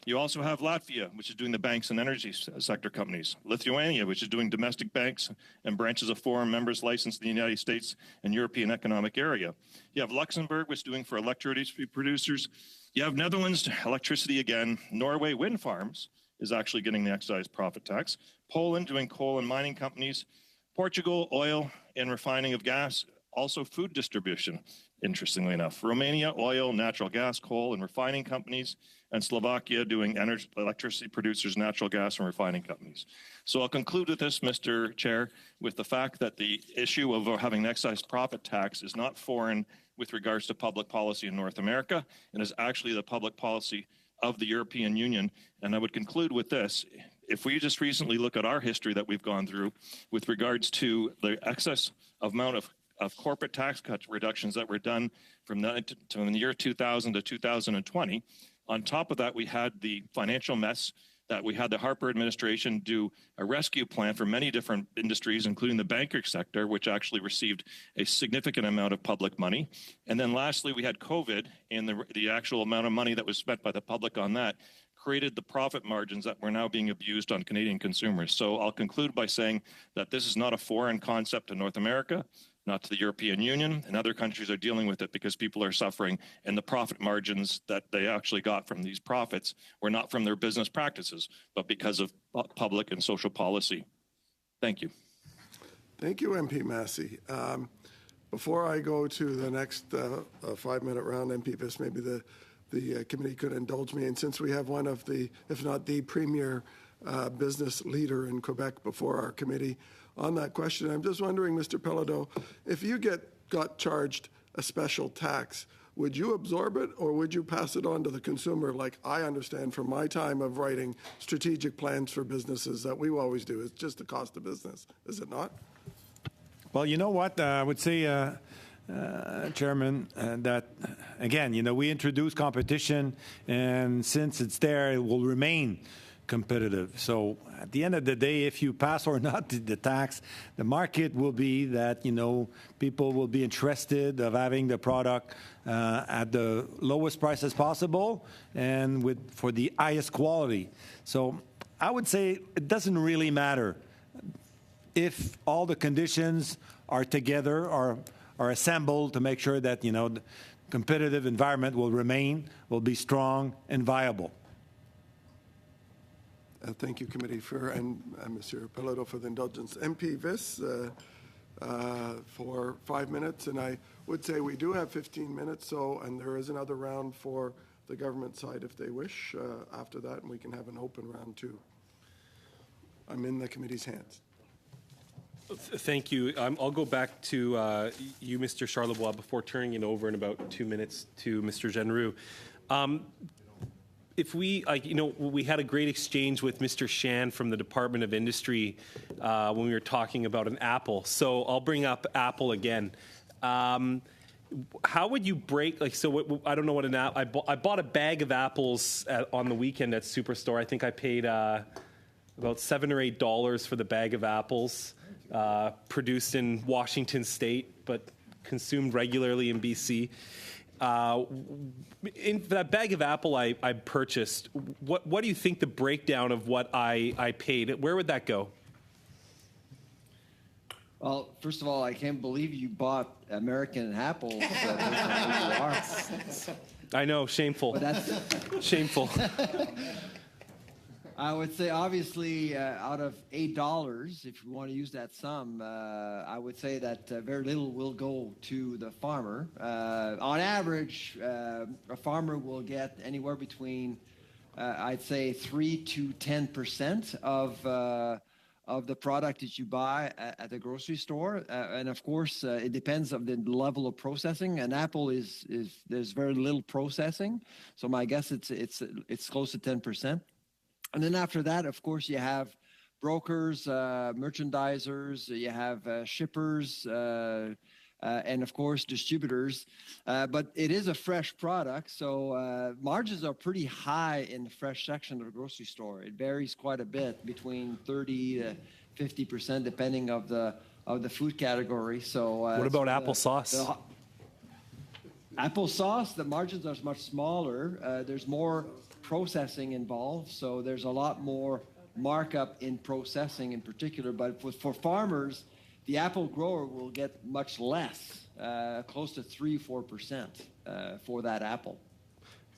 You also have Latvia, which is doing the banks and energy sector companies. Lithuania, which is doing domestic banks and branches of foreign members licensed in the United States and European Economic Area. You have Luxembourg, which is doing for electricity producers. You have Netherlands, electricity again. Norway, wind farms is actually getting the excise profit tax. Poland doing coal and mining companies. Portugal, oil and refining of gas. Also food distribution, interestingly enough. Romania, oil, natural gas, coal, and refining companies. And Slovakia doing electricity producers, natural gas, and refining companies. So I'll conclude with this, Mr. Chair, with the fact that the issue of having an excise profit tax is not foreign with regards to public policy in North America, and is actually the public policy of the European Union. And I would conclude with this. If we just recently look at our history that we've gone through with regards to the excess amount of corporate tax cut reductions that were done from the year 2000 to 2020. On top of that, we had the financial mess that we had the Harper administration do a rescue plan for many different industries, including the banking sector, which actually received a significant amount of public money. And then lastly, we had COVID and the actual amount of money that was spent by the public on that created the profit margins that were now being abused on Canadian consumers. So I'll conclude by saying that this is not a foreign concept to North America, not to the European Union, and other countries are dealing with it because people are suffering, and the profit margins that they actually got from these profits were not from their business practices, but because of public and social policy. Thank you. Thank you, MP Massey. Before I go to the next 5-minute round, MP Viss, maybe the committee could indulge me. And since we have one of the, if not the premier business leader in Quebec before our committee on that question, I'm just wondering, Mr. Pellado, if you got charged a special tax, would you absorb it or would you pass it on to the consumer, like I understand from my time of writing strategic plans for businesses that we always do? It's just the cost of business, is it not? Well, you know what? I would say, Chairman, that, again, we introduce competition, and since it's there, it will remain competitive. So at the end of the day, if you pass or not the tax, the market will be that, people will be interested of having the product at the lowest prices possible and for the highest quality. So I would say it doesn't really matter if all the conditions are together or are assembled to make sure that, the competitive environment will be strong and viable. Thank you, committee, and Mr. Pellado for the indulgence. MP Viss for 5 minutes, and I would say we do have 15 minutes, and there is another round for the government side if they wish after that, and we can have an open round too. I'm in the committee's hands. Thank you. I'll go back to you, Mr. Charlebois, before turning it over in about 2 minutes to Mr. Genroux. If we had a great exchange with Mr. Shan from the Department of Industry when we were talking about an apple. So I'll bring up Apple again. How would you break, I don't know what an apple, I bought a bag of apples on the weekend at Superstore. I think I paid about $7 or $8 for the bag of apples. Produced in Washington State, but consumed regularly in BC. In that bag of apple I purchased, what do you think the breakdown of what I paid? Where would that go? Well, first of all, I can't believe you bought American apples. I know, shameful. But that's shameful. I would say, obviously, out of $8, if you want to use that sum, I would say that very little will go to the farmer. On average, a farmer will get anywhere between, I'd say, 3 to 10% of the product that you buy at the grocery store. And of course, it depends on the level of processing. An apple there's very little processing, so my guess it's close to 10%. And then after that, of course, you have brokers, merchandisers, you have shippers, and of course, distributors. But it is a fresh product, so margins are pretty high in the fresh section of the grocery store. It varies quite a bit, between 30 to 50%, depending of the food category. So what about applesauce? Applesauce, the margins are much smaller. There's more processing involved, so there's a lot more markup in processing in particular. But for farmers, the apple grower will get much less, close to 3-4% for that apple.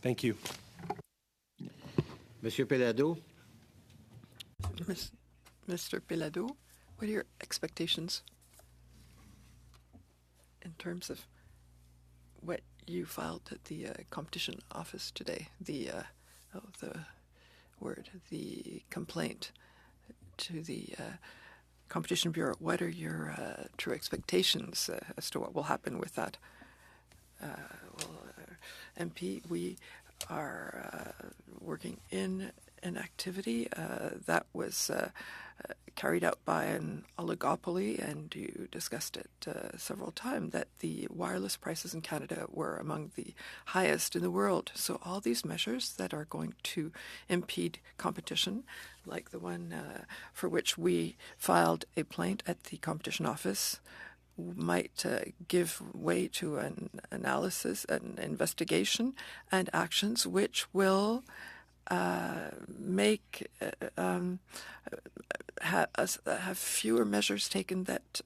Thank you. Monsieur Pellado. Mr. Pellado, what are your expectations in terms of what you filed at the competition office today? The complaint to the Competition Bureau. What are your true expectations as to what will happen with that? MP, we are working in an activity that was carried out by an oligopoly, and you discussed it several times, that the wireless prices in Canada were among the highest in the world. So all these measures that are going to impede competition, like the one for which we filed a plaint at the Competition Office, might give way to an analysis, an investigation, and actions which will have fewer measures taken that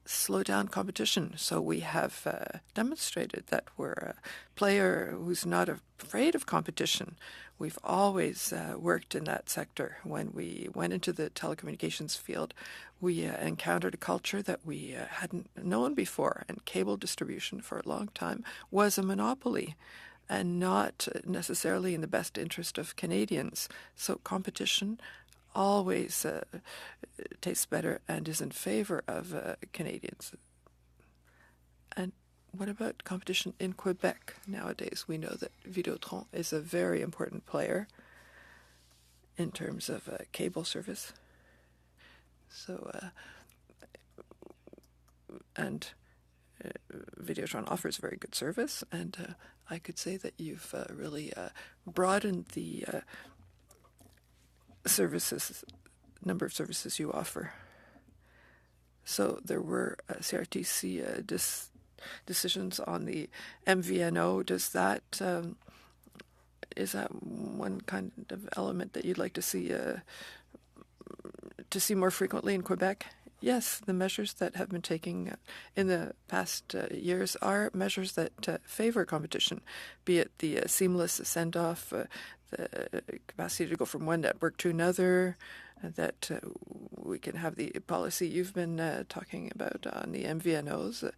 slow down competition. So we have demonstrated that we're a player who's not afraid of competition. We've always worked in that sector. When we went into the telecommunications field, we encountered a culture that we hadn't known before, and cable distribution for a long time was a monopoly and not necessarily in the best interest of Canadians. So competition always tastes better and is in favor of Canadians. And what about competition in Quebec nowadays? We know that Videotron is a very important player in terms of cable service. So, Videotron offers very good service, and I could say that you've really broadened the number of services you offer. So there were CRTC decisions on the MVNO. Is that one kind of element that you'd like to see more frequently in Quebec? Yes, the measures that have been taken in the past years are measures that favor competition, be it the seamless send-off, the capacity to go from one network to another, that we can have the policy you've been talking about on the MVNOs.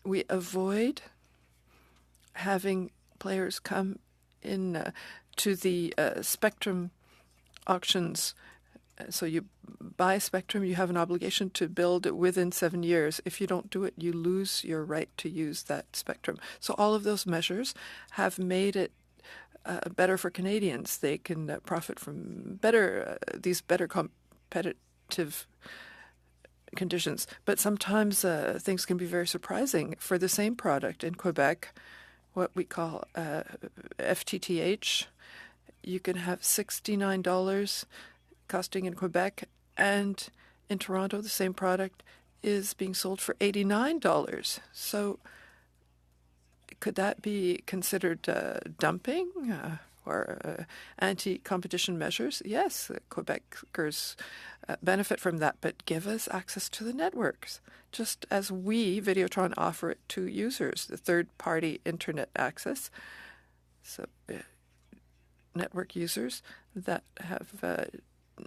We avoid having players come in to the spectrum auctions. So you buy spectrum, you have an obligation to build it within 7 years. If you don't do it, you lose your right to use that spectrum. So all of those measures have made it better for Canadians. They can profit from these better competitive conditions. But sometimes things can be very surprising. For the same product in Quebec, what we call FTTH, you can have $69 costing in Quebec, and in Toronto, the same product is being sold for $89. So could that be considered dumping or anti-competition measures? Yes, Quebecers benefit from that, but give us access to the networks, just as we, Videotron, offer it to users, the third-party internet access. So network users that have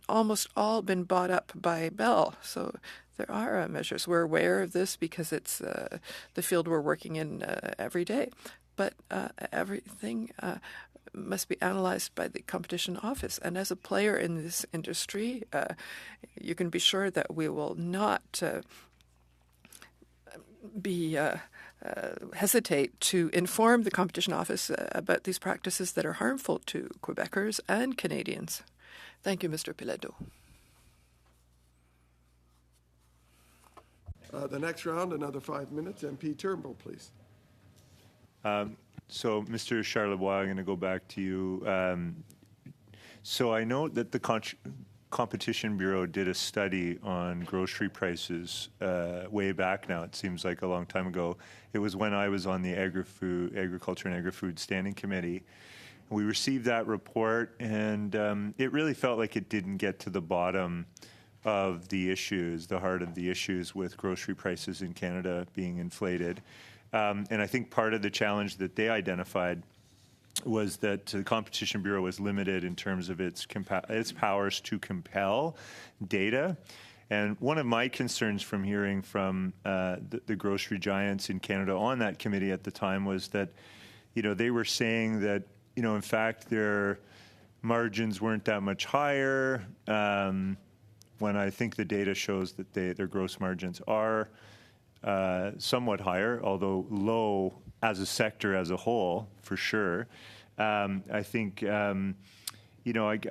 almost all been bought up by Bell. So there are measures. We're aware of this because it's the field we're working in every day. But everything must be analyzed by the Competition Office. And as a player in this industry, you can be sure that we will not hesitate to inform the Competition Office about these practices that are harmful to Quebecers and Canadians. Thank you, Mr. Piledo. The next round, another 5 minutes. MP Turnbull, please. So, Mr. Charlebois, I'm going to go back to you. So I know that the Competition Bureau did a study on grocery prices way back now. It seems like a long time ago. It was when I was on the Agriculture and Agri-Food Standing Committee. We received that report, and it really felt like it didn't get to the bottom of the issues, the heart of the issues with grocery prices in Canada being inflated. And I think part of the challenge that they identified was that the Competition Bureau was limited in terms of its powers to compel data. And one of my concerns from hearing from the grocery giants in Canada on that committee at the time was that, they were saying that, in fact, their margins weren't that much higher, when I think the data shows that their gross margins are somewhat higher, although low as a sector as a whole, for sure. I think, I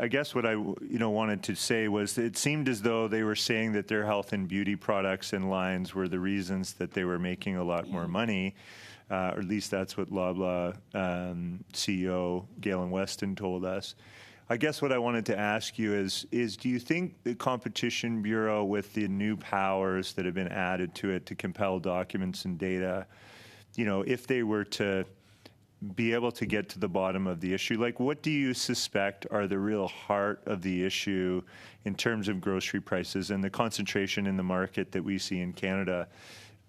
guess what I, wanted to say was it seemed as though they were saying that their health and beauty products and lines were the reasons that they were making a lot more money. Or at least that's what Loblaw CEO Galen Weston told us. I guess what I wanted to ask you is do you think the Competition Bureau, with the new powers that have been added to it to compel documents and data, if they were to be able to get to the bottom of the issue? Like, what do you suspect are the real heart of the issue in terms of grocery prices and the concentration in the market that we see in Canada?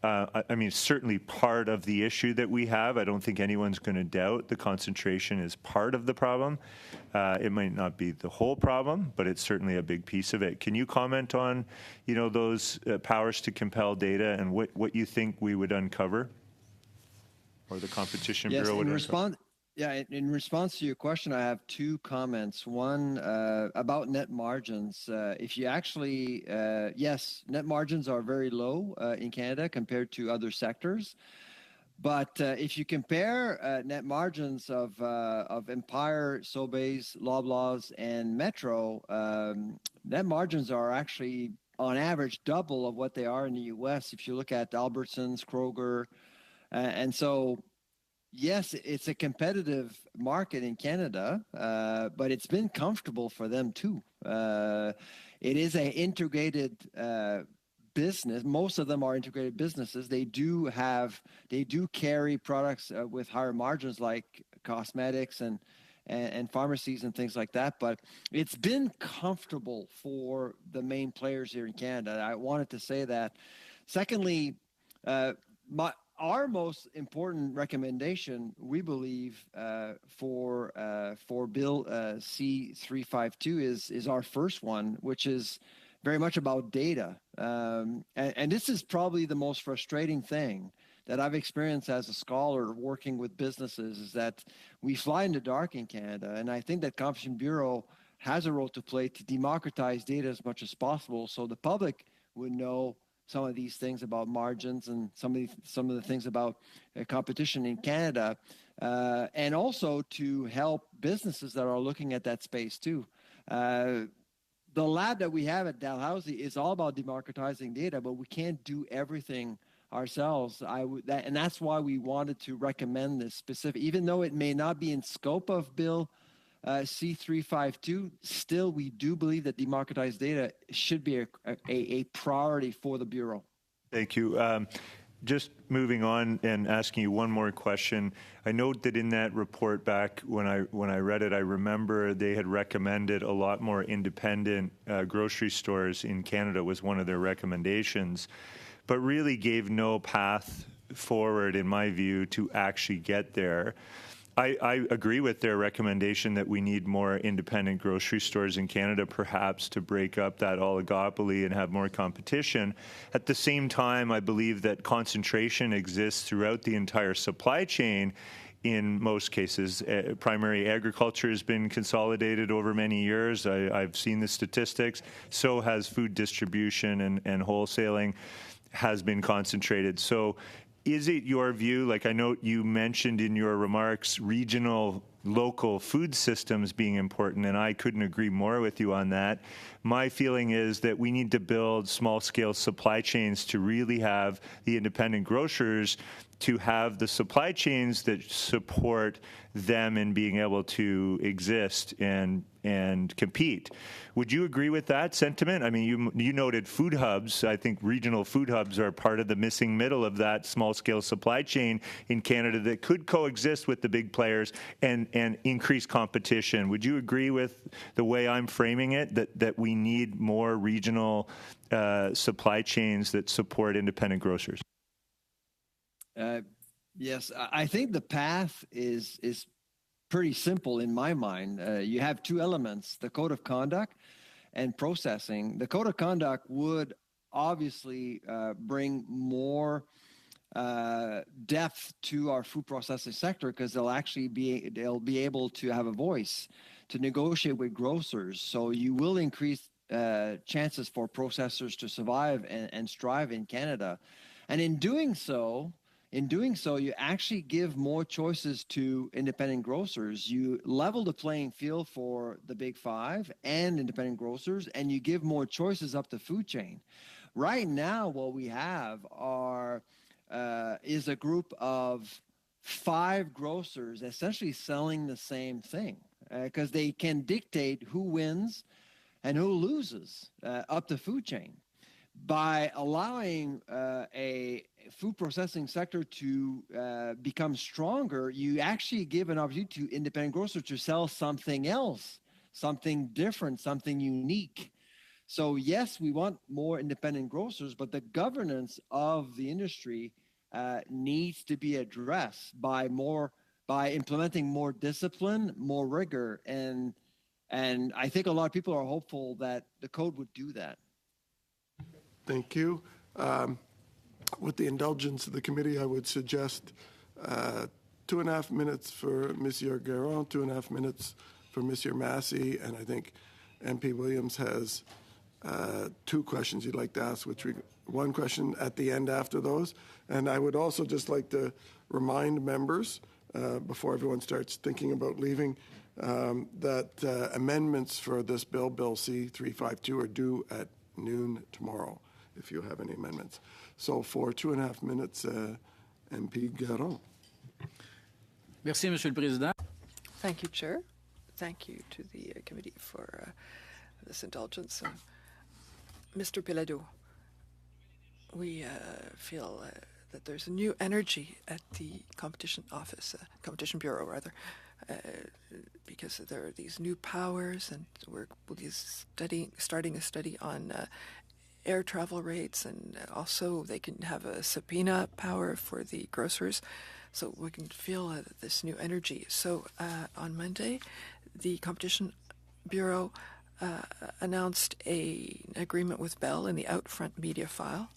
I mean, certainly part of the issue that we have. I don't think anyone's going to doubt the concentration is part of the problem. It might not be the whole problem, but it's certainly a big piece of it. Can you comment on, those powers to compel data and what you think we would uncover, or the Competition Bureau would uncover? In response to your question, I have two comments. One about net margins. If you actually, yes, net margins are very low in Canada compared to other sectors. But if you compare net margins of Empire, Sobeys, Loblaws, and Metro, net margins are actually on average double of what they are in the U.S. If you look at Albertsons, Kroger, and so. Yes, it's a competitive market in Canada, but it's been comfortable for them too. It is an integrated business. Most of them are integrated businesses. They do carry products with higher margins like cosmetics and pharmacies and things like that. But it's been comfortable for the main players here in Canada. I wanted to say that. Secondly, our most important recommendation, we believe, for Bill C-352 is our first one, which is very much about data. And this is probably the most frustrating thing that I've experienced as a scholar working with businesses, is that we fly in the dark in Canada. And I think that Competition Bureau has a role to play to democratize data as much as possible so the public would know some of these things about margins and some of the things about competition in Canada, and also to help businesses that are looking at that space too. The lab that we have at Dalhousie is all about democratizing data, but we can't do everything ourselves. And that's why we wanted to recommend this specific, even though it may not be in scope of Bill C-352, still we do believe that democratized data should be a priority for the Bureau. Thank you. Just moving on and asking you one more question. I note that in that report back when I read it, I remember they had recommended a lot more independent grocery stores in Canada was one of their recommendations, but really gave no path forward, in my view, to actually get there. I agree with their recommendation that we need more independent grocery stores in Canada, perhaps to break up that oligopoly and have more competition. At the same time, I believe that concentration exists throughout the entire supply chain. In most cases, primary agriculture has been consolidated over many years. I've seen the statistics. So has food distribution and wholesaling has been concentrated. So is it your view, like I know you mentioned in your remarks, regional, local food systems being important, and I couldn't agree more with you on that. My feeling is that we need to build small-scale supply chains to really have the independent grocers to have the supply chains that support them in being able to exist and compete. Would you agree with that sentiment? I mean, you noted food hubs. I think regional food hubs are part of the missing middle of that small-scale supply chain in Canada that could coexist with the big players and increase competition. Would you agree with the way I'm framing it, that we need more regional supply chains that support independent grocers? Yes, I think the path is pretty simple in my mind. You have two elements, the code of conduct and processing. The code of conduct would obviously bring more depth to our food processing sector because they'll be able to have a voice to negotiate with grocers. So you will increase chances for processors to survive and strive in Canada. And in doing so, you actually give more choices to independent grocers. You level the playing field for the big five and independent grocers, and you give more choices up the food chain. Right now, what we have is a group of 5 grocers essentially selling the same thing because they can dictate who wins and who loses up the food chain. By allowing food processing sector to become stronger, you actually give an opportunity to independent grocers to sell something else, something different, something unique. So yes, we want more independent grocers, but the governance of the industry needs to be addressed by implementing more discipline, more rigor, and I think a lot of people are hopeful that the code would do that. Thank you. With the indulgence of the committee, I would suggest 2.5 minutes for Monsieur Guérin, 2.5 minutes for Monsieur Massey, and I think MP Williams has 2 questions you'd like to ask, one question at the end after those. And I would also just like to remind members, before everyone starts thinking about leaving, that amendments for this bill, Bill C-352, are due at noon tomorrow, if you have any amendments. So for 2.5 minutes, MP Guérin. Merci, Monsieur le Président. Thank you, Chair. Thank you to the committee for this indulgence. Mr. Pelado, we feel that there's a new energy at the Competition Competition Bureau, rather, because there are these new powers, and we'll be starting a study on air travel rates, and also they can have a subpoena power for the grocers, so we can feel this new energy. So on Monday, the Competition Bureau announced an agreement with Bell in the Outfront media file,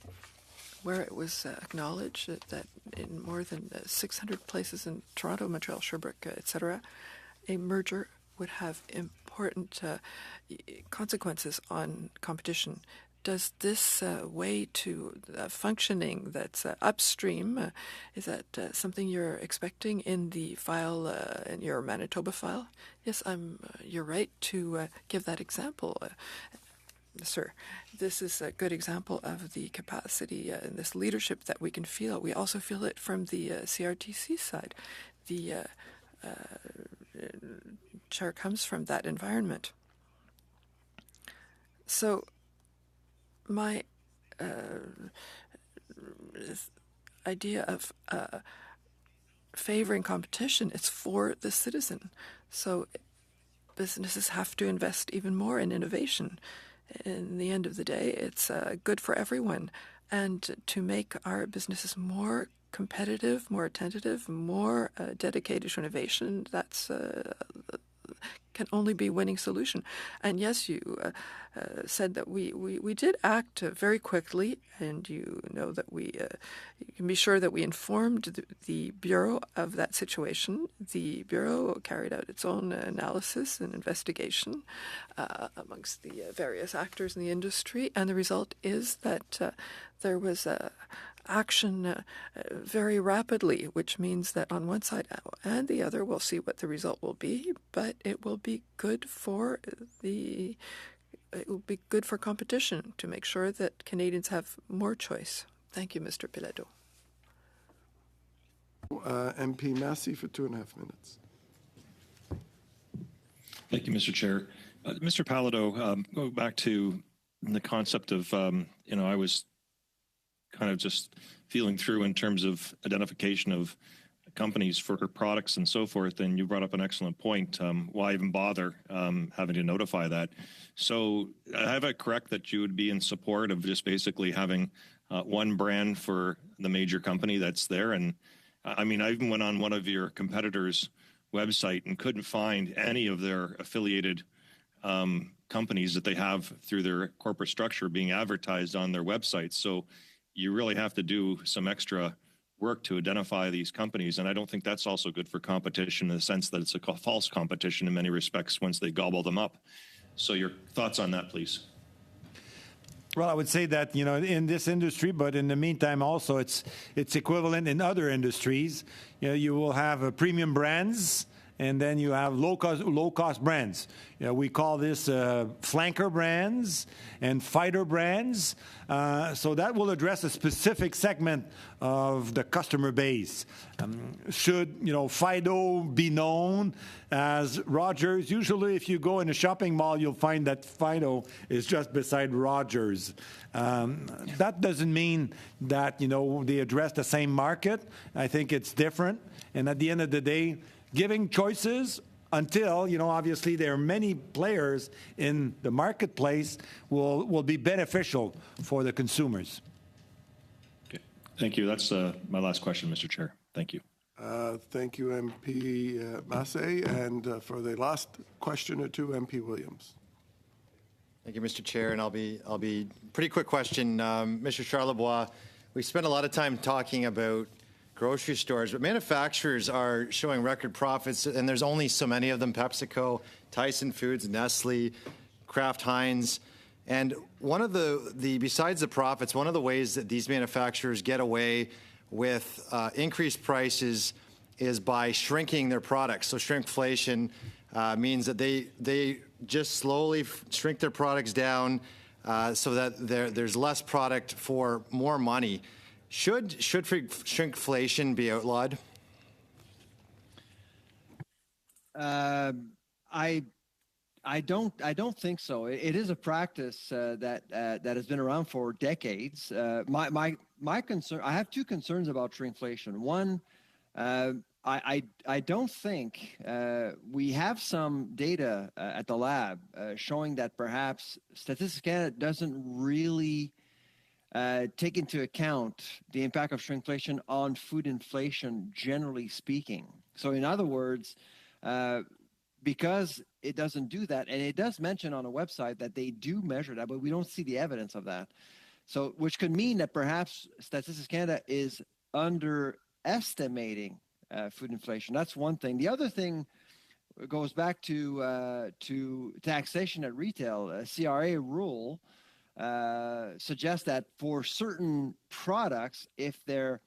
where it was acknowledged that in more than 600 places in Toronto, Montreal, Sherbrooke, etc., a merger would have important consequences on competition. Does this way to functioning that's upstream, is that something you're expecting in the file, in your Manitoba file? Yes, you're right to give that example, sir. This is a good example of the capacity and this leadership that we can feel. We also feel it from the CRTC side. The chair comes from that environment. So my idea of favoring competition is for the citizen. So businesses have to invest even more in innovation. In the end of the day, it's good for everyone. And to make our businesses more competitive, more attentive, more dedicated to innovation, that's can only be a winning solution. And yes, you said that we did act very quickly, and you know that you can be sure that we informed the Bureau of that situation. The Bureau carried out its own analysis and investigation amongst the various actors in the industry, and the result is that there was action very rapidly, which means that on one side and the other, we'll see what the result will be, but it will be good for competition to make sure that Canadians have more choice. Thank you, Mr. Pelado. MP Massey for 2.5 minutes. Thank you, Mr. Chair. Mr. Palado, go back to the concept of, I was kind of just feeling through in terms of identification of companies for products and so forth, and you brought up an excellent point. Why even bother having to notify that? So I have it correct that you would be in support of just basically having one brand for the major company that's there? And I mean, I even went on one of your competitors' website and couldn't find any of their affiliated companies that they have through their corporate structure being advertised on their website. So you really have to do some extra work to identify these companies. And I don't think that's also good for competition in the sense that it's a false competition in many respects once they gobble them up. So your thoughts on that, please. Well, I would say that, in this industry, but in the meantime also it's equivalent in other industries. You will have premium brands and then you have low-cost brands. You know, we call this flanker brands and fighter brands. So that will address a specific segment of the customer base. Should, you know, Fido be known as Rogers? Usually if you go in a shopping mall, you'll find that Fido is just beside Rogers. That doesn't mean that, you know, they address the same market. I think it's different. And at the end of the day, giving choices until, you know, obviously there are many players in the marketplace will be beneficial for the consumers. Okay. Thank you. That's my last question, Mr. Chair. Thank you. Thank you, MP Massey. And for the last question or two, MP Williams. Thank you, Mr. Chair, and I'll be pretty quick question. Mr. Charlebois, we spent a lot of time talking about grocery stores, but manufacturers are showing record profits, and there's only so many of them: PepsiCo, Tyson Foods, Nestle, Kraft Heinz. And one of besides the profits, one of the ways that these manufacturers get away with increased prices is by shrinking their products. So shrinkflation means that they just slowly shrink their products down so that there's less product for more money. Should shrinkflation be outlawed? I don't think so. It is a practice that has been around for decades. My concern, I have two concerns about shrinkflation. One, I don't think we have some data at the lab showing that perhaps Statistics Canada doesn't really take into account the impact of shrinkflation on food inflation, generally speaking. So in other words, because it doesn't do that, and it does mention on a website that they do measure that, but we don't see the evidence of that. So, which could mean that perhaps Statistics Canada is underestimating food inflation. That's one thing. The other thing goes back to taxation at retail. A CRA rule suggests that for certain products, if they're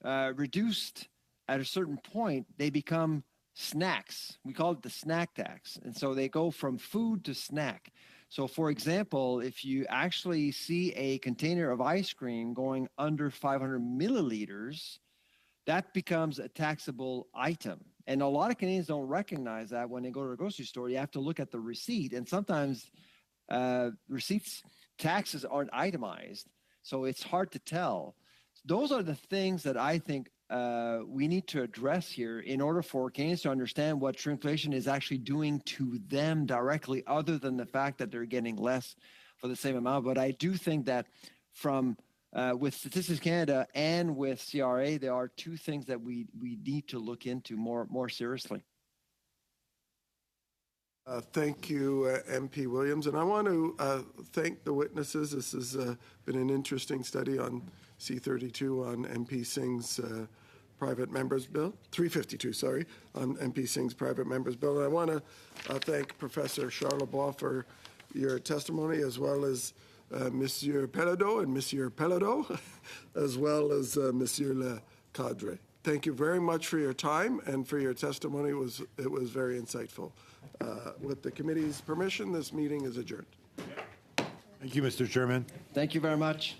reduced at a certain point, they become snacks. We call it the snack tax. And so they go from food to snack. So for example, if you actually see a container of ice cream going under 500 milliliters, that becomes a taxable item. And a lot of Canadians don't recognize that when they go to the grocery store. You have to look at the receipt. And sometimes receipts, taxes aren't itemized. So it's hard to tell. Those are the things that I think we need to address here in order for Canadians to understand what shrinkflation is actually doing to them directly, other than the fact that they're getting less for the same amount. But I do think that from with Statistics Canada and with CRA, there are two things that we need to look into more seriously. Thank you, MP Williams. And I want to thank the witnesses. This has been an interesting study on C-32 on MP Singh's private members bill, 352, sorry, on MP Singh's private members bill. And I want to thank Professor Charlebois for your testimony, as well as Monsieur Pelado and Monsieur Pelado, as well as Monsieur Le Cadre. Thank you very much for your time and for your testimony. It was very insightful. With the committee's permission, this meeting is adjourned. Thank you, Mr. Chairman. Thank you very much.